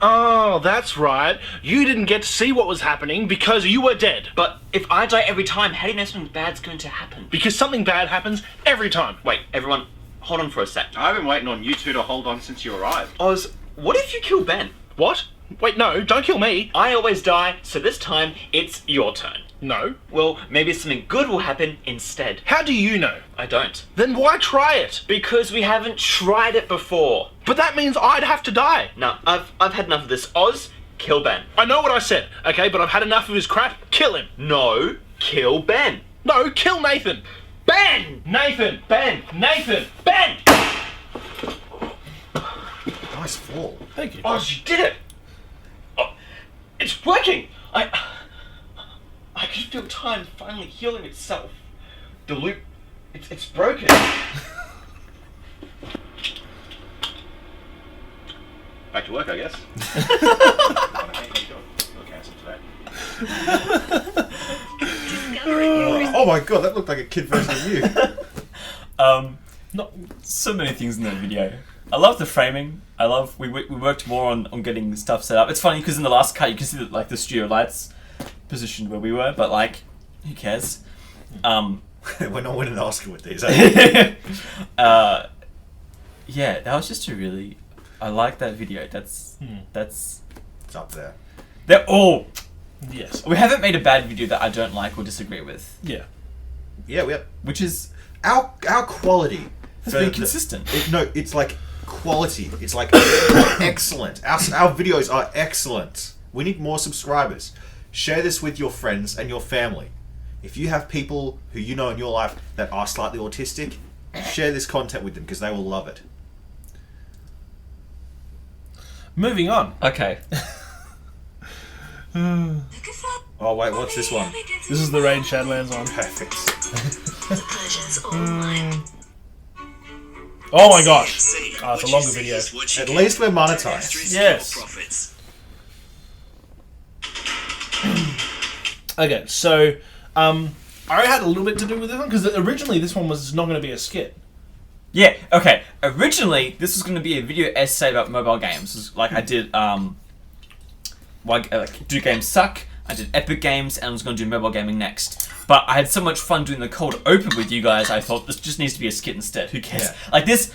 [SPEAKER 3] Oh, that's right. You didn't get to see what was happening because you were dead.
[SPEAKER 7] But if I die every time, how do you know something bad's going to happen?
[SPEAKER 3] Because something bad happens every time.
[SPEAKER 7] Wait, everyone, hold on for a sec.
[SPEAKER 6] I've been waiting on you two to hold on since you arrived.
[SPEAKER 7] Oz, what if you kill Ben?
[SPEAKER 3] What? Wait, no, don't kill me.
[SPEAKER 10] I always die, so this time it's your turn.
[SPEAKER 3] No.
[SPEAKER 10] Well, maybe something good will happen instead.
[SPEAKER 3] How do you know?
[SPEAKER 10] I don't.
[SPEAKER 3] Then why try it?
[SPEAKER 10] Because we haven't tried it before.
[SPEAKER 3] But that means I'd have to die.
[SPEAKER 10] No, I've had enough of this. Oz, kill Ben.
[SPEAKER 3] I know what I said, okay, but I've had enough of his crap. Kill him.
[SPEAKER 10] No, kill Ben.
[SPEAKER 3] No, kill Nathan.
[SPEAKER 10] Ben!
[SPEAKER 3] Nathan.
[SPEAKER 10] Ben! Nathan! Ben!
[SPEAKER 2] Nice fall.
[SPEAKER 3] Thank you.
[SPEAKER 10] Oz, you did it! Oh, it's working! I can feel time finally healing itself. The loop, it's broken.
[SPEAKER 6] Back to work, I guess.
[SPEAKER 2] Oh my god, that looked like a kid version of you.
[SPEAKER 1] Not so many things in that video. I love the framing. I love we worked more on getting stuff set up. It's funny because in the last cut you can see that like the studio lights positioned where we were, but like who cares?
[SPEAKER 2] We're not winning an Oscar with these.
[SPEAKER 1] Yeah, that was just a really. I like that video. That's
[SPEAKER 2] it's up there.
[SPEAKER 1] They're all.
[SPEAKER 3] Yes.
[SPEAKER 1] We haven't made a bad video that I don't like or disagree with.
[SPEAKER 3] Yeah.
[SPEAKER 2] Yeah, we have.
[SPEAKER 1] Which is
[SPEAKER 2] Our quality
[SPEAKER 1] has been consistent.
[SPEAKER 2] It's like quality. It's like excellent. Our videos are excellent. We need more subscribers. Share this with your friends and your family. If you have people who you know in your life that are slightly autistic, share this content with them because they will love it.
[SPEAKER 3] Moving on.
[SPEAKER 1] Okay.
[SPEAKER 2] Oh wait, what's this one?
[SPEAKER 3] This is the Raid Shadlands one.
[SPEAKER 2] Perfect.
[SPEAKER 3] Oh my gosh. It's a longer video.
[SPEAKER 2] At least we're monetized.
[SPEAKER 3] Yes. Okay, so I had a little bit to do with this one because originally this one was not going to be a skit.
[SPEAKER 1] Yeah, okay. Originally, this was going to be a video essay about mobile games. Like I did, why do games suck? I did Epic games, and I was going to do mobile gaming next. But I had so much fun doing the cold open with you guys, I thought this just needs to be a skit instead. Who cares?
[SPEAKER 2] Yeah.
[SPEAKER 1] Like this,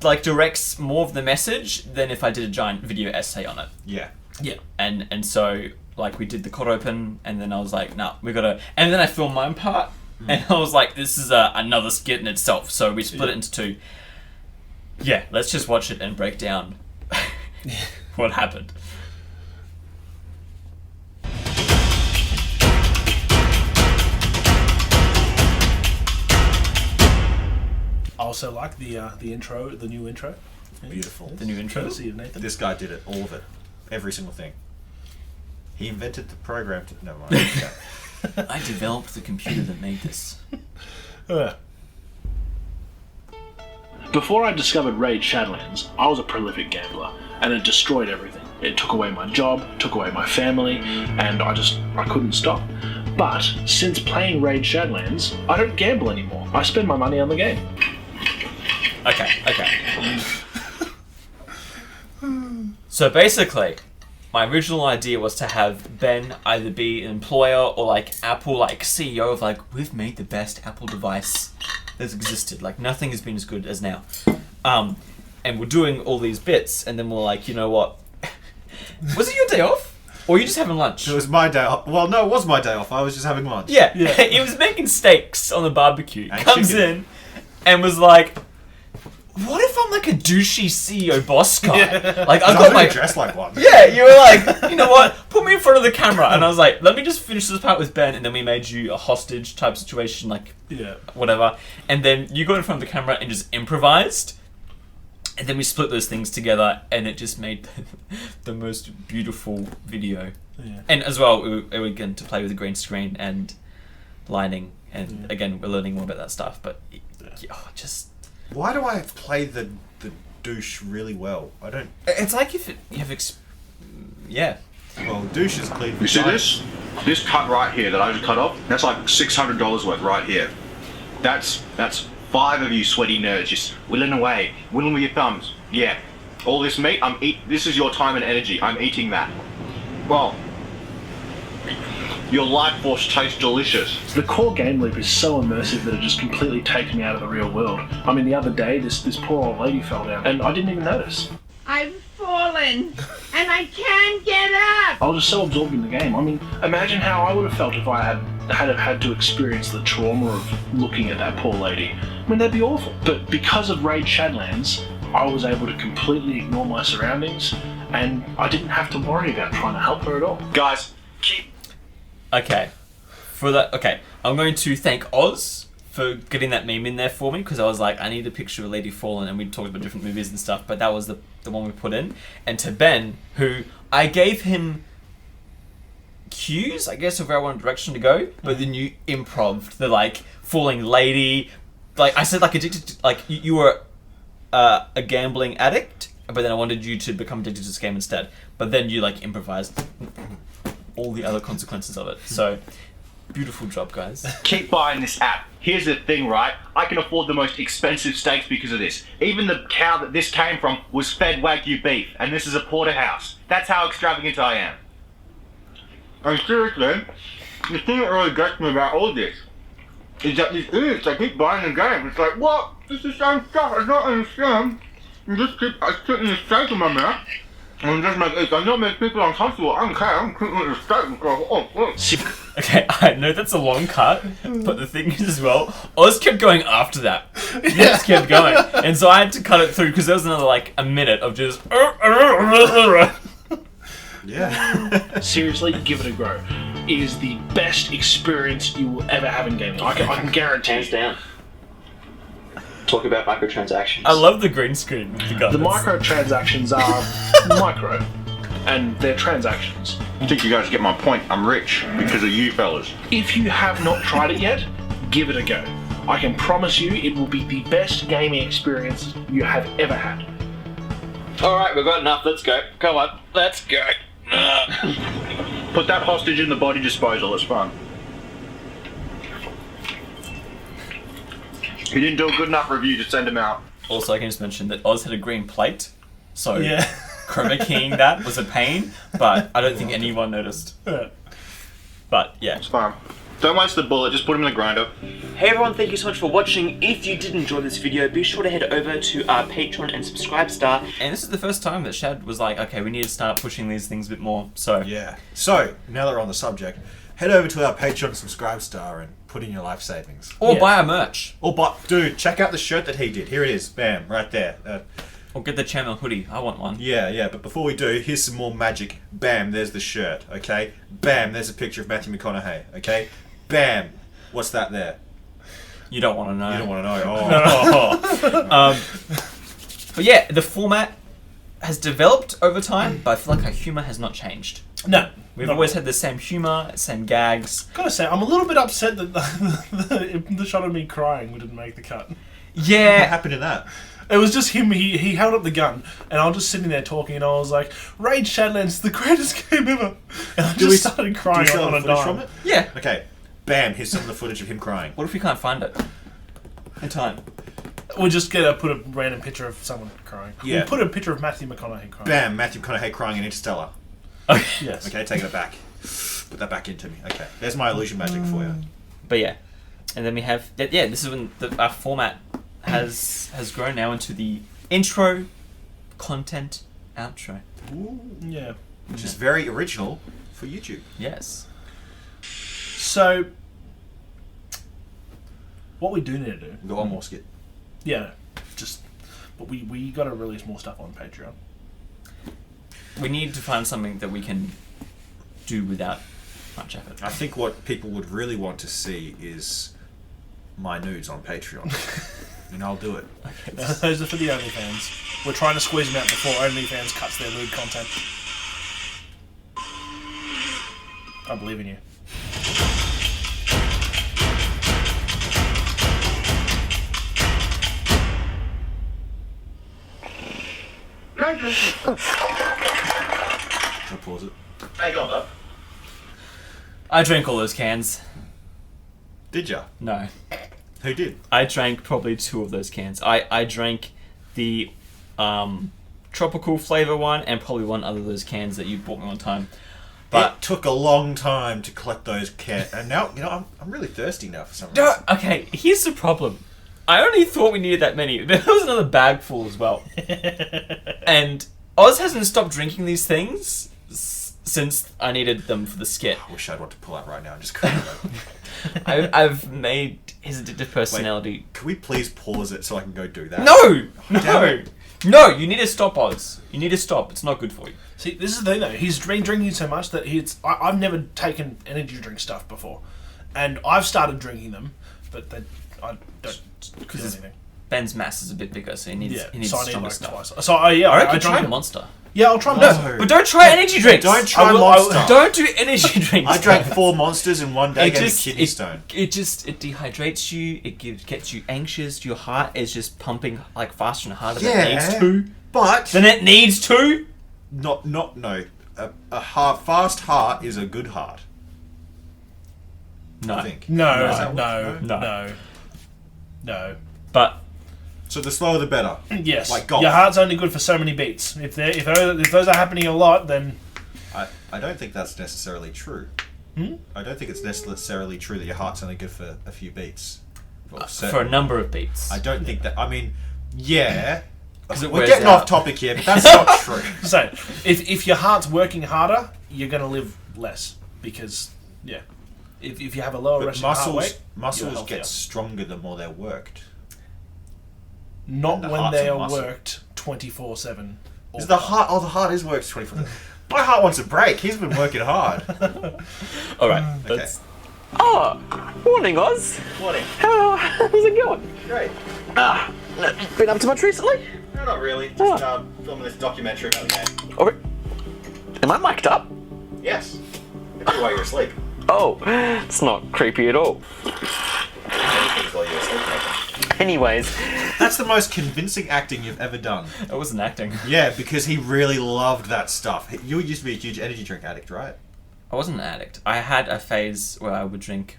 [SPEAKER 1] like directs more of the message than if I did a giant video essay on it.
[SPEAKER 2] Yeah.
[SPEAKER 3] Yeah.
[SPEAKER 1] And so like we did the cold open, and then I was like, nah, we gotta. And then I filmed my part, and I was like, this is another skit in itself. So we split it into two. Yeah, let's just watch it and break down what happened.
[SPEAKER 3] I also like the intro, the new intro.
[SPEAKER 2] Beautiful.
[SPEAKER 1] The new intro.
[SPEAKER 3] Courtesy of Nathan.
[SPEAKER 2] This guy did it, all of it, every single thing. He invented the program to. Never mind. Okay.
[SPEAKER 1] I developed the computer that made this.
[SPEAKER 13] Before I discovered Raid Shadlands, I was a prolific gambler, and it destroyed everything. It took away my job, took away my family, and I couldn't stop. But since playing Raid Shadlands, I don't gamble anymore. I spend my money on the game.
[SPEAKER 1] Okay. So basically, my original idea was to have Ben either be an employer or like Apple, like CEO of like, we've made the best Apple device that's existed. Like nothing has been as good as now. And we're doing all these bits, and then we're like, you know what? Was it your day off? Or were you just having lunch?
[SPEAKER 2] It was my day off. Well, no, it was my day off. I was just having lunch.
[SPEAKER 1] Yeah. He was making steaks on the barbecue.
[SPEAKER 2] And
[SPEAKER 1] Comes
[SPEAKER 2] chicken.
[SPEAKER 1] in and was like, what if I'm like a douchey CEO boss guy?
[SPEAKER 2] Yeah.
[SPEAKER 1] Like
[SPEAKER 2] I
[SPEAKER 1] I've got my
[SPEAKER 2] dressed like one.
[SPEAKER 1] Yeah, you were like, you know what? Put me in front of the camera, and I was like, let me just finish this part with Ben, and then we made you a hostage type situation, like whatever. And then you got in front of the camera and just improvised, and then we split those things together, and it just made the most beautiful video.
[SPEAKER 3] Yeah.
[SPEAKER 1] And as well, we were getting to play with the green screen and lighting, and again, we're learning more about that stuff. But just.
[SPEAKER 2] Why do I play the douche really well? I don't.
[SPEAKER 1] It's like if you have
[SPEAKER 2] Well, douche is clean.
[SPEAKER 6] You see this? This cut right here that I just cut off? That's like $600 worth right here. That's 5 of you sweaty nerds just whittling away, whittling with your thumbs. Yeah. All this meat, this is your time and energy. I'm eating that. Well, your life force tastes delicious.
[SPEAKER 13] The core game loop is so immersive that it just completely takes me out of the real world. I mean, the other day, this poor old lady fell down, and I didn't even notice.
[SPEAKER 14] I've fallen, and I can't get up!
[SPEAKER 13] I was just so absorbed in the game. I mean, imagine how I would have felt if I had to experience the trauma of looking at that poor lady. I mean, that'd be awful. But because of Raid Shadlands, I was able to completely ignore my surroundings, and I didn't have to worry about trying to help her at all.
[SPEAKER 6] Guys, keep...
[SPEAKER 1] Okay. I'm going to thank Oz for getting that meme in there for me, because I was like, I need a picture of a lady fallen, and we talked about different movies and stuff, but that was the one we put in. And to Ben, who I gave him cues, I guess, of where I wanted direction to go, but then you improv'd the, like, falling lady. Like, I said, like, addicted to, like, you were a gambling addict, but then I wanted you to become addicted to this game instead. But then you, like, improvised all the other consequences of it. So, beautiful job, guys.
[SPEAKER 6] Keep buying this app. Here's the thing, right? I can afford the most expensive steaks because of this. Even the cow that this came from was fed Wagyu beef, and this is a porterhouse. That's how extravagant I am. And seriously, the thing that really gets me about all this is that these idiots, they keep buying the game. It's like, what? It's the same stuff. I don't understand. You just keep putting the steak in my mouth. And just make people uncomfortable. I don't care. I'm cooking with the steak and go,
[SPEAKER 1] Okay, I know that's a long cut, but the thing is as well, Oz kept going after that. He just kept going. And so I had to cut it through because there was another, like, a minute of just...
[SPEAKER 2] Yeah.
[SPEAKER 13] Seriously, give it a go. It is the best experience you will ever have in gaming. I can guarantee.
[SPEAKER 10] Hands down. Talk about microtransactions.
[SPEAKER 1] I love the green screen with the guns.
[SPEAKER 13] The microtransactions are micro, and they're transactions.
[SPEAKER 6] I think you guys get my point. I'm rich because of you fellas.
[SPEAKER 13] If you have not tried it yet, give it a go. I can promise you it will be the best gaming experience you have ever had.
[SPEAKER 10] Alright, we've got enough. Let's go. Come on, let's go.
[SPEAKER 6] Put that hostage in the body disposal. It's fun. He didn't do a good enough review to send him out.
[SPEAKER 1] Also, I can just mention that Oz had a green plate, so
[SPEAKER 3] Yeah.
[SPEAKER 1] chroma keying that was a pain, but I don't think anyone noticed. But yeah.
[SPEAKER 6] It's fine. Don't waste the bullet, just put him in the grinder.
[SPEAKER 10] Hey everyone, thank you so much for watching. If you did enjoy this video, be sure to head over to our Patreon and subscribe star.
[SPEAKER 1] And this is the first time that Shad was like, okay, we need to start pushing these things a bit more, so...
[SPEAKER 2] Yeah. So, now that we're on the subject, head over to our Patreon subscribe star and put in your life savings.
[SPEAKER 1] Or buy our merch.
[SPEAKER 2] Or dude, check out the shirt that he did. Here it is. Bam, right there.
[SPEAKER 1] Or get the channel hoodie. I want one.
[SPEAKER 2] Yeah, but before we do, here's some more magic. Bam, there's the shirt, okay? Bam, there's a picture of Matthew McConaughey, okay? Bam, what's that there?
[SPEAKER 1] You don't want to know.
[SPEAKER 2] You don't want to know. Oh.
[SPEAKER 1] But yeah, the format has developed over time, but I feel like our humour has not changed.
[SPEAKER 3] No.
[SPEAKER 1] We've always had the same humour, same gags.
[SPEAKER 3] Gotta say, I'm a little bit upset that the shot of me crying didn't make the cut.
[SPEAKER 1] Yeah.
[SPEAKER 2] What happened to that?
[SPEAKER 3] It was just him, he held up the gun, and I was just sitting there talking, and I was like, Raid Shadlands is the greatest game ever! And I just started crying
[SPEAKER 2] do we
[SPEAKER 3] on a
[SPEAKER 2] footage
[SPEAKER 3] dime.
[SPEAKER 2] from it?
[SPEAKER 1] Yeah.
[SPEAKER 2] Okay, bam, here's some of the footage of him crying.
[SPEAKER 1] What if we can't find it? In time.
[SPEAKER 3] We'll just put a random picture of someone crying.
[SPEAKER 2] Yeah.
[SPEAKER 3] We'll put a picture of Matthew McConaughey crying.
[SPEAKER 2] Bam, Matthew McConaughey crying in Interstellar.
[SPEAKER 1] Okay.
[SPEAKER 3] Yes.
[SPEAKER 2] Okay, take it back. Put that back into me. Okay, there's my illusion magic for you.
[SPEAKER 1] But yeah. And then we have... Yeah, this is when our format has grown now into the intro, content, outro.
[SPEAKER 2] Ooh.
[SPEAKER 3] Yeah.
[SPEAKER 2] Which is very original for YouTube.
[SPEAKER 1] Yes.
[SPEAKER 3] So, what we do need to do...
[SPEAKER 2] We've got one more skit.
[SPEAKER 3] Yeah, but we got to release more stuff on Patreon.
[SPEAKER 1] We need to find something that we can do without much effort.
[SPEAKER 2] I think what people would really want to see is my nudes on Patreon. And I'll do it.
[SPEAKER 3] Okay. Those are for the OnlyFans. We're trying to squeeze them out before OnlyFans cuts their nude content. I believe in you.
[SPEAKER 2] I'll pause it.
[SPEAKER 10] Hang on, though.
[SPEAKER 1] I drank all those cans.
[SPEAKER 2] Did ya?
[SPEAKER 1] No.
[SPEAKER 2] Who did?
[SPEAKER 1] I drank probably 2 of those cans. I drank the tropical flavour one and probably one other of those cans that you bought me one time.
[SPEAKER 2] But it took a long time to collect those cans. And now, I'm really thirsty now for some reason.
[SPEAKER 1] Okay, here's the problem. I only thought we needed that many. There was another bag full as well. And Oz hasn't stopped drinking these things since I needed them for the skit.
[SPEAKER 2] I wish I'd want to pull out right now and just crack them.
[SPEAKER 1] I've made his addictive personality.
[SPEAKER 2] Wait, can we please pause it so I can go do that?
[SPEAKER 1] No, you need to stop, Oz. You need to stop. It's not good for you.
[SPEAKER 3] See, this is the thing though. He's drinking so much that I've never taken energy drink stuff before, and I've started drinking them, but I don't feel anything.
[SPEAKER 1] Ben's mass is a bit bigger, so he needs
[SPEAKER 3] so I need
[SPEAKER 1] stronger
[SPEAKER 3] like
[SPEAKER 1] stuff.
[SPEAKER 3] twice. So I
[SPEAKER 1] reckon try Monster.
[SPEAKER 3] Yeah, I'll try Monster.
[SPEAKER 1] No, but don't try energy drinks.
[SPEAKER 2] Don't try Monster.
[SPEAKER 1] Don't do energy drinks.
[SPEAKER 2] I drank 4 Monsters in one day, getting a kidney stone.
[SPEAKER 1] It dehydrates you. It gets you anxious. Your heart is just pumping like faster and harder than it needs to.
[SPEAKER 2] But
[SPEAKER 1] then it needs to.
[SPEAKER 2] No. A fast heart is a good heart.
[SPEAKER 1] No.
[SPEAKER 2] I think.
[SPEAKER 3] No.
[SPEAKER 1] But
[SPEAKER 2] so the slower the better.
[SPEAKER 3] Yes.
[SPEAKER 2] Like golf.
[SPEAKER 3] Your heart's only good for so many beats. If those are happening a lot, then
[SPEAKER 2] I don't think that's necessarily true. I don't think it's necessarily true that your heart's only good for a few beats.
[SPEAKER 1] For a number of beats.
[SPEAKER 2] I don't think that. I mean, yeah.
[SPEAKER 1] We're
[SPEAKER 2] getting off topic here, but that's not true.
[SPEAKER 3] So, if your heart's working harder, you're going to live less because, if you have a lower resting heart rate,
[SPEAKER 2] muscles get stronger the more they're worked.
[SPEAKER 3] Not when they are worked 24/7.
[SPEAKER 2] The heart is worked 24/7. My heart wants a break. He's been working hard.
[SPEAKER 1] All right.
[SPEAKER 2] Okay.
[SPEAKER 15] Morning, Oz.
[SPEAKER 2] Morning.
[SPEAKER 15] How's it going?
[SPEAKER 2] Great.
[SPEAKER 15] Been up to much recently?
[SPEAKER 2] No, not really. Just filming this documentary about the game.
[SPEAKER 15] Okay. Am I mic'd up?
[SPEAKER 2] Yes. Maybe while you're asleep.
[SPEAKER 15] Oh, it's not creepy at all.
[SPEAKER 2] Anything's while you're asleep, Nathan.
[SPEAKER 15] Anyways.
[SPEAKER 2] That's the most convincing acting you've ever done.
[SPEAKER 1] It wasn't acting.
[SPEAKER 2] Yeah, because he really loved that stuff. You used to be a huge energy drink addict, right?
[SPEAKER 1] I wasn't an addict. I had a phase where I would drink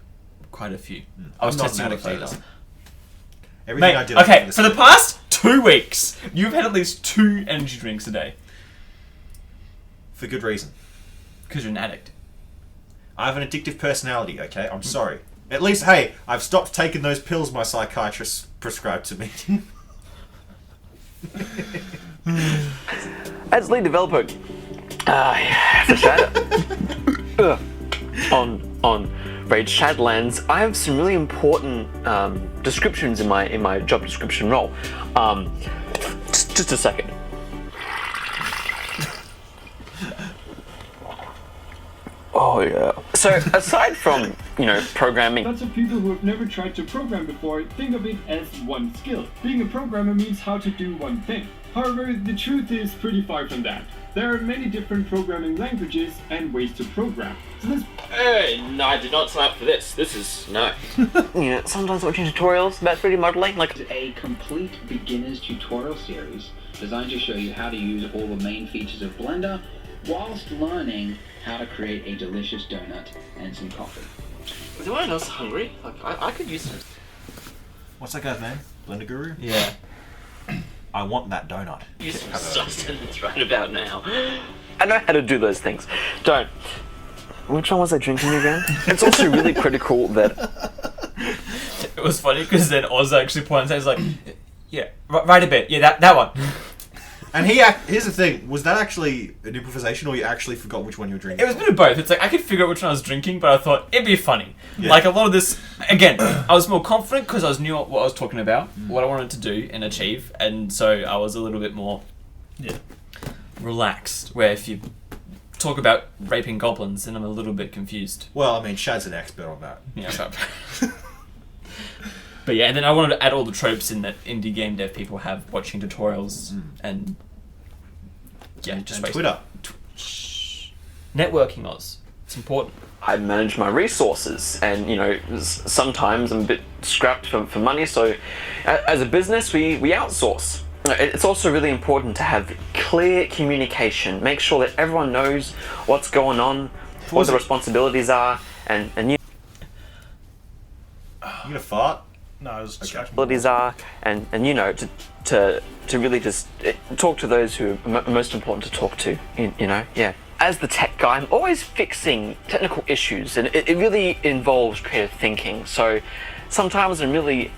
[SPEAKER 1] quite a few. I was testing all the flavors.
[SPEAKER 2] Everything
[SPEAKER 1] Mate,
[SPEAKER 2] I did.
[SPEAKER 1] Okay, for the past 2 weeks, you've had at least 2 energy drinks a day.
[SPEAKER 2] For good reason.
[SPEAKER 1] Because you're an addict.
[SPEAKER 2] I have an addictive personality, okay? I'm sorry. At least, hey, I've stopped taking those pills my psychiatrist prescribed to me.
[SPEAKER 15] As lead developer, for Shadow, on Raid Shadlands, I have some really important descriptions in my job description role. Just a second. Oh yeah. So aside from programming,
[SPEAKER 16] lots of people who have never tried to program before think of it as one skill. Being a programmer means how to do one thing. However, the truth is pretty far from that. There are many different programming languages and ways to program. So
[SPEAKER 10] Hey, no, I did not sign up for this. This is no.
[SPEAKER 15] Sometimes watching tutorials about 3D modeling, like
[SPEAKER 17] a complete beginner's tutorial series designed to show you how to use all the main features of Blender whilst learning how to create a delicious donut and some coffee.
[SPEAKER 10] Is anyone else hungry? Like, I could use some.
[SPEAKER 2] What's that guy's name? Blender Guru?
[SPEAKER 1] Yeah.
[SPEAKER 2] I want that donut.
[SPEAKER 10] Use some sustenance right about now.
[SPEAKER 15] I know how to do those things. Don't. Which one was I drinking again? It's also really critical that.
[SPEAKER 1] It was funny because then Oz actually points out, he's like, yeah, right a bit. Yeah, that one.
[SPEAKER 2] And here's the thing, was that actually an improvisation or you actually forgot which one you were drinking?
[SPEAKER 1] It was a bit of both. It's like, I could figure out which one I was drinking, but I thought it'd be funny.
[SPEAKER 2] Yeah.
[SPEAKER 1] Like a lot of this, again, I was more confident because I knew what I was talking about, what I wanted to do and achieve, and so I was a little bit more relaxed, where if you talk about raping goblins, then I'm a little bit confused.
[SPEAKER 2] Well, I mean, Shad's an expert on that.
[SPEAKER 1] Yeah, but yeah, and then I wanted to add all the tropes in that indie game dev people have, watching tutorials and just
[SPEAKER 2] and Twitter.
[SPEAKER 1] Networking, Oz. It's important.
[SPEAKER 15] I manage my resources, and sometimes I'm a bit strapped for money. So, as a business, we outsource. It's also really important to have clear communication. Make sure that everyone knows what's going on, what the responsibilities are, and you.
[SPEAKER 2] You gonna fart?
[SPEAKER 3] No, I was distracted.
[SPEAKER 15] Responsibilities are, and to really just talk to those who are most important to talk to. Yeah. As the tech guy, I'm always fixing technical issues, and it really involves creative thinking. So sometimes I'm really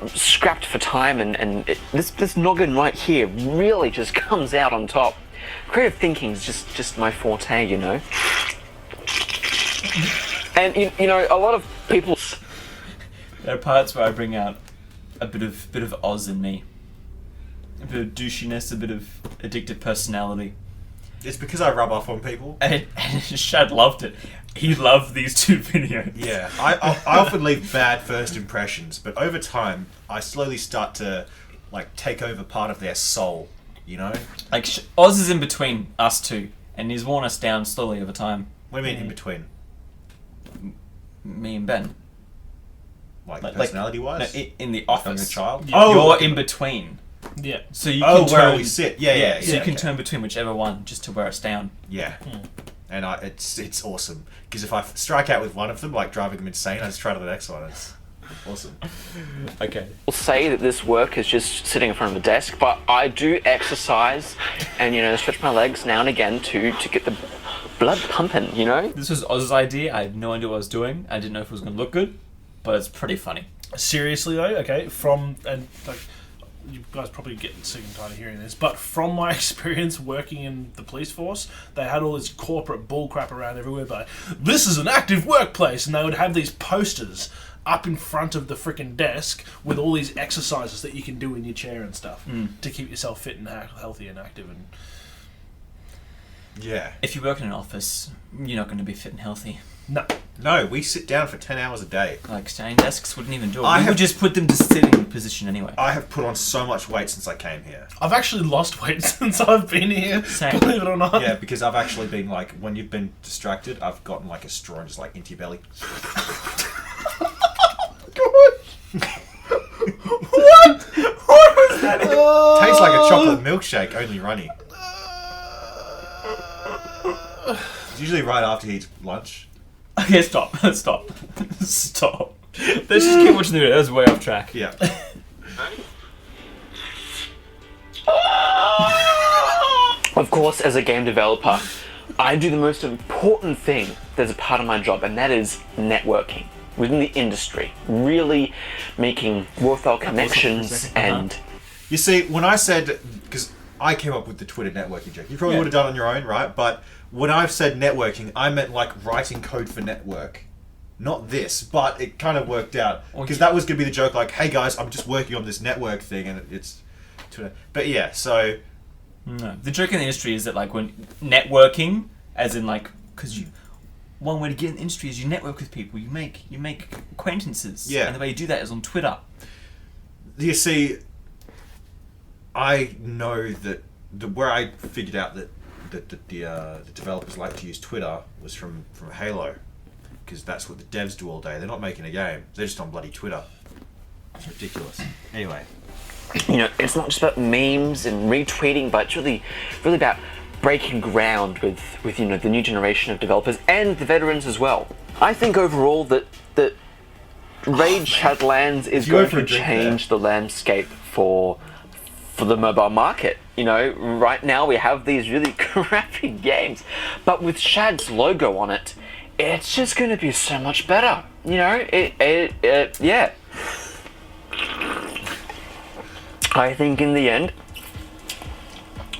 [SPEAKER 15] strapped for time, and this noggin right here really just comes out on top. creative thinking is just my forte, you know. And you know, a lot of people.
[SPEAKER 1] There are parts where I bring out a bit of Oz in me, a bit of douchiness, a bit of addictive personality.
[SPEAKER 2] It's because I rub off on people.
[SPEAKER 1] And Shad loved it. He loved these 2 videos.
[SPEAKER 2] Yeah, I often leave bad first impressions, but over time, I slowly start to like take over part of their soul. You know,
[SPEAKER 1] like Oz is in between us two, and he's worn us down slowly over time.
[SPEAKER 2] What do you mean in between?
[SPEAKER 1] Me and Ben.
[SPEAKER 2] Like personality-wise?
[SPEAKER 1] No, in the office.
[SPEAKER 2] I'm a child?
[SPEAKER 1] Yeah. Oh! You're in between.
[SPEAKER 3] Yeah.
[SPEAKER 1] So you can turn
[SPEAKER 2] where we sit. Yeah.
[SPEAKER 1] So you can turn between whichever one, just to wear us down.
[SPEAKER 2] Yeah. And it's awesome. Because if I strike out with one of them, like driving them insane, I just try to the next one. It's awesome.
[SPEAKER 1] Okay.
[SPEAKER 15] I'll say that this work is just sitting in front of the desk, but I do exercise and, you know, stretch my legs now and again to get the blood pumping, you know?
[SPEAKER 1] This was Oz's idea. I had no idea what I was doing. I didn't know if it was going to look good, but it's pretty funny.
[SPEAKER 3] Seriously though, okay, and like, you guys probably get sick and tired of hearing this, but from my experience working in the police force, they had all this corporate bullcrap around everywhere, but this is an active workplace, and they would have these posters up in front of the freaking desk with all these exercises that you can do in your chair and stuff to keep yourself fit and healthy and active. And
[SPEAKER 2] yeah,
[SPEAKER 1] if you work in an office, you're not going to be fit and healthy.
[SPEAKER 2] No, we sit down for 10 hours a day.
[SPEAKER 1] Like standing desks wouldn't even do it. We would just put them to sitting position anyway.
[SPEAKER 2] I have put on so much weight since I came here.
[SPEAKER 3] I've actually lost weight since I've been here.
[SPEAKER 1] Same.
[SPEAKER 3] Believe it or not.
[SPEAKER 2] Yeah, because I've actually been like, when you've been distracted, I've gotten like a straw and just like into your belly.
[SPEAKER 1] What? What was that?
[SPEAKER 2] Tastes like a chocolate milkshake, only runny. It's usually right after he eats lunch.
[SPEAKER 1] Okay, stop. Stop. Stop. Let's just keep watching the video. That was way off track.
[SPEAKER 2] Yeah.
[SPEAKER 15] Of course, as a game developer, I do the most important thing that's a part of my job, and that is networking within the industry. Really making worthwhile connections and...
[SPEAKER 2] You see, when I said... Because I came up with the Twitter networking joke. You probably would have done it on your own, right? But when I've said networking, I meant like writing code for network. Not this, but it kind of worked out. Because that was going to be the joke, like, hey guys, I'm just working on this network thing, and it's Twitter. But yeah, so...
[SPEAKER 1] No. The joke in the industry is that like when networking, as in like, because you... One way to get in the industry is you network with people, you make acquaintances.
[SPEAKER 2] Yeah.
[SPEAKER 1] And the way you do that is on Twitter.
[SPEAKER 2] You see, I know that where I figured out that the developers like to use Twitter was from Halo, because that's what the devs do all day. They're not making a game; they're just on bloody Twitter. It's ridiculous. Anyway,
[SPEAKER 15] you know, it's not just about memes and retweeting, but it's really about breaking ground with you know the new generation of developers and the veterans as well. I think overall that Raid Shadlands is going to change the landscape for the mobile market. You know, right now we have these really crappy games, but with Shad's logo on it, it's just going to be so much better. You know, yeah. I think in the end,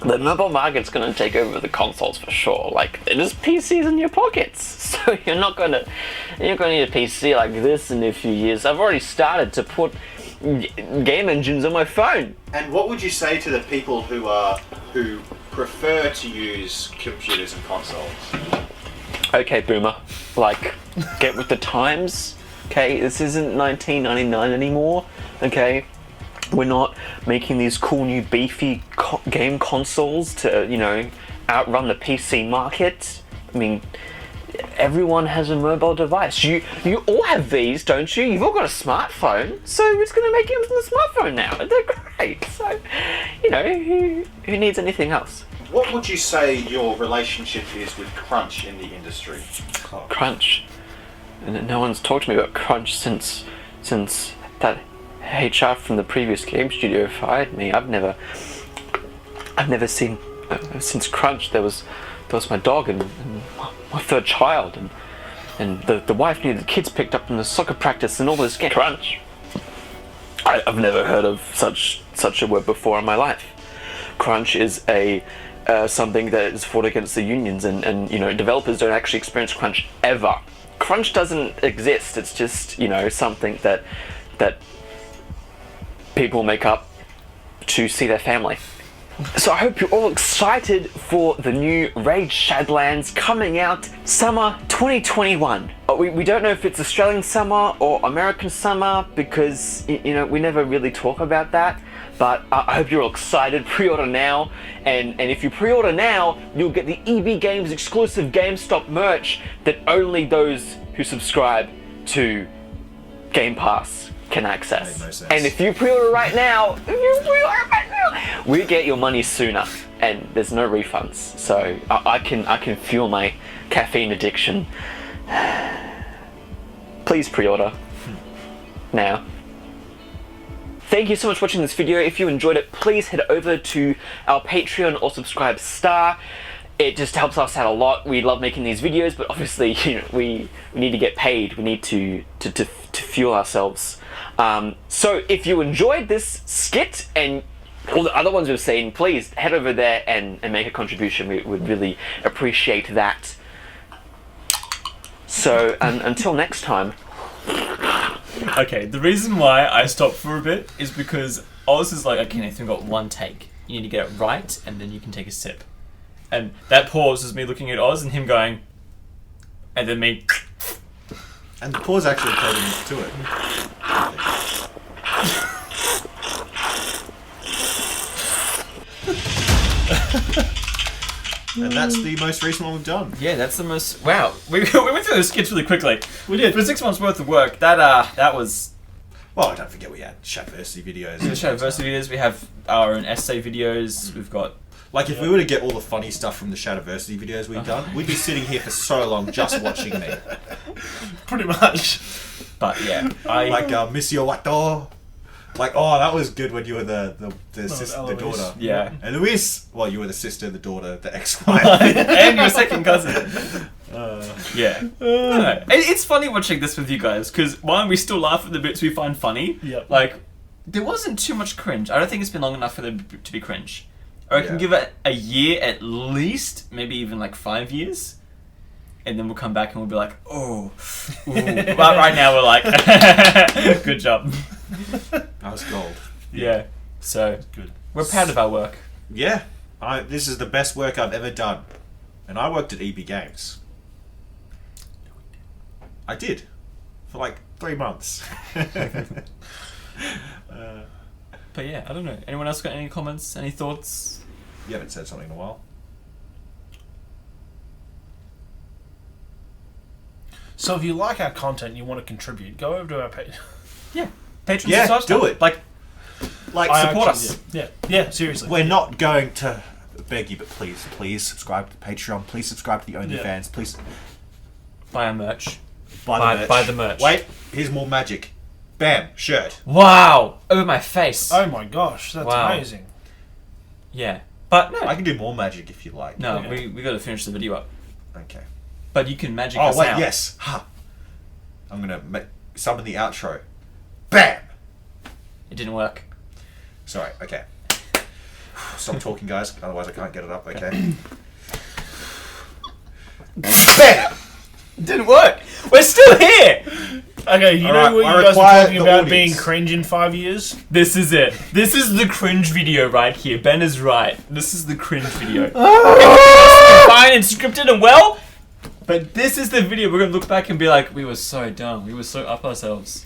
[SPEAKER 15] the mobile market's going to take over the consoles for sure. Like, they're just PCs in your pockets, so you're not going to need a PC like this in a few years. I've already started to put game engines on my phone.
[SPEAKER 6] And what would you say to the people who prefer to use computers and consoles?
[SPEAKER 15] Okay, boomer, like, get with the times. Okay, this isn't 1999 anymore. Okay, we're not making these cool new beefy game consoles to, you know, outrun the PC market. I mean, everyone has a mobile device. You all have these, don't you? You've all got a smartphone, so we're just going to make games on the smartphone now. They're great. So, you know, who needs anything else?
[SPEAKER 6] What would you say your relationship is with Crunch in the industry?
[SPEAKER 15] Crunch? No one's talked to me about Crunch since that HR from the previous game studio fired me. I've never seen since Crunch. There was my dog and my third child, and the wife needed the kids picked up from the soccer practice and all this game. Crunch. I've never heard of such a word before in my life. Crunch is a something that is fought against the unions, and you know, developers don't actually experience crunch ever. Crunch doesn't exist. It's just, you know, something that people make up to see their family. So I hope you're all excited for the new Raid Shadlands coming out summer 2021. We don't know if it's Australian summer or American summer because, you know, we never really talk about that. But I hope you're all excited. Pre-order now, and if you pre-order now, you'll get the EB Games exclusive GameStop merch that only those who subscribe to Game Pass can access.
[SPEAKER 2] Made no sense.
[SPEAKER 15] And if you pre-order right now, we get your money sooner, and there's no refunds. So I can fuel my caffeine addiction. Please pre-order now. Thank you so much for watching this video. If you enjoyed it, please head over to our Patreon or subscribe star. It just helps us out a lot. We love making these videos, but obviously, you know, we need to get paid. We need to fuel ourselves. So if you enjoyed this skit and all the other ones we've seen, please head over there and make a contribution. We would really appreciate that. So until next time.
[SPEAKER 1] Okay, the reason why I stopped for a bit is because Oz is like, okay, Nathan, we've got one take. You need to get it right, and then you can take a sip. And that pause is me looking at Oz and him going, and then me.
[SPEAKER 2] And the pause actually played into it. And that's the most recent one we've done.
[SPEAKER 1] Yeah, that's the most. Wow, we went through those skits really quickly.
[SPEAKER 3] We did.
[SPEAKER 1] For 6 months worth of work, that was.
[SPEAKER 2] Well, don't forget we had Shadversity videos.
[SPEAKER 1] We have Shadversity videos. We have our own essay videos. We've got.
[SPEAKER 2] Like, if we were to get all the funny stuff from the Shadversity videos we've done, we'd be sitting here for so long just watching me.
[SPEAKER 3] Pretty much.
[SPEAKER 1] But yeah,
[SPEAKER 2] Monsieur Wato. Like, oh, that was good when you were the sister, the daughter.
[SPEAKER 1] Yeah.
[SPEAKER 2] And Luis, well, you were the sister, the daughter, the ex-wife.
[SPEAKER 1] And your second cousin. Yeah. No, it's funny watching this with you guys, because one, we still laugh at the bits we find funny.
[SPEAKER 3] Yep.
[SPEAKER 1] Like, there wasn't too much cringe. I don't think it's been long enough for them to be cringe. Or I can give it a year at least, maybe even like 5 years. And then we'll come back and we'll be like, oh. Ooh. But right now we're like, good job.
[SPEAKER 2] That was gold.
[SPEAKER 1] Yeah. So,
[SPEAKER 3] good.
[SPEAKER 1] We're proud of our work.
[SPEAKER 2] Yeah. This is the best work I've ever done. And I worked at EB Games. I did. For like 3 months.
[SPEAKER 1] But yeah, I don't know. Anyone else got any comments? Any thoughts?
[SPEAKER 2] You haven't said something in a while.
[SPEAKER 3] So if you like our content and you want to contribute, go over to our page.
[SPEAKER 1] Yeah. Patreon.
[SPEAKER 2] Yeah, do it.
[SPEAKER 1] Like support
[SPEAKER 3] us. Yeah, seriously.
[SPEAKER 2] We're not going to beg you, but please subscribe to Patreon. Please subscribe to the OnlyFans. Please
[SPEAKER 1] buy our merch.
[SPEAKER 2] Buy
[SPEAKER 1] the merch.
[SPEAKER 2] Wait, here's more magic. Bam, shirt.
[SPEAKER 1] Wow, over my face.
[SPEAKER 3] Oh my gosh, that's amazing.
[SPEAKER 1] Yeah, but no,
[SPEAKER 2] I can do more magic if you like.
[SPEAKER 1] No, we got to finish the video up.
[SPEAKER 2] Okay.
[SPEAKER 1] But you can magic us out.
[SPEAKER 2] Yes. Ha. I'm gonna summon the outro. Bam.
[SPEAKER 1] It didn't work.
[SPEAKER 2] Sorry. Okay. Stop talking, guys. Otherwise, I can't get it up. Okay. Bam.
[SPEAKER 1] It didn't work. We're still here.
[SPEAKER 3] Okay, you know what you guys were talking about being cringe in 5 years?
[SPEAKER 1] This is it. This is the cringe video right here. Ben is right. This is the cringe video. It's fine and scripted and well, but this is the video we're going to look back and be like, we were so dumb. We were so up ourselves.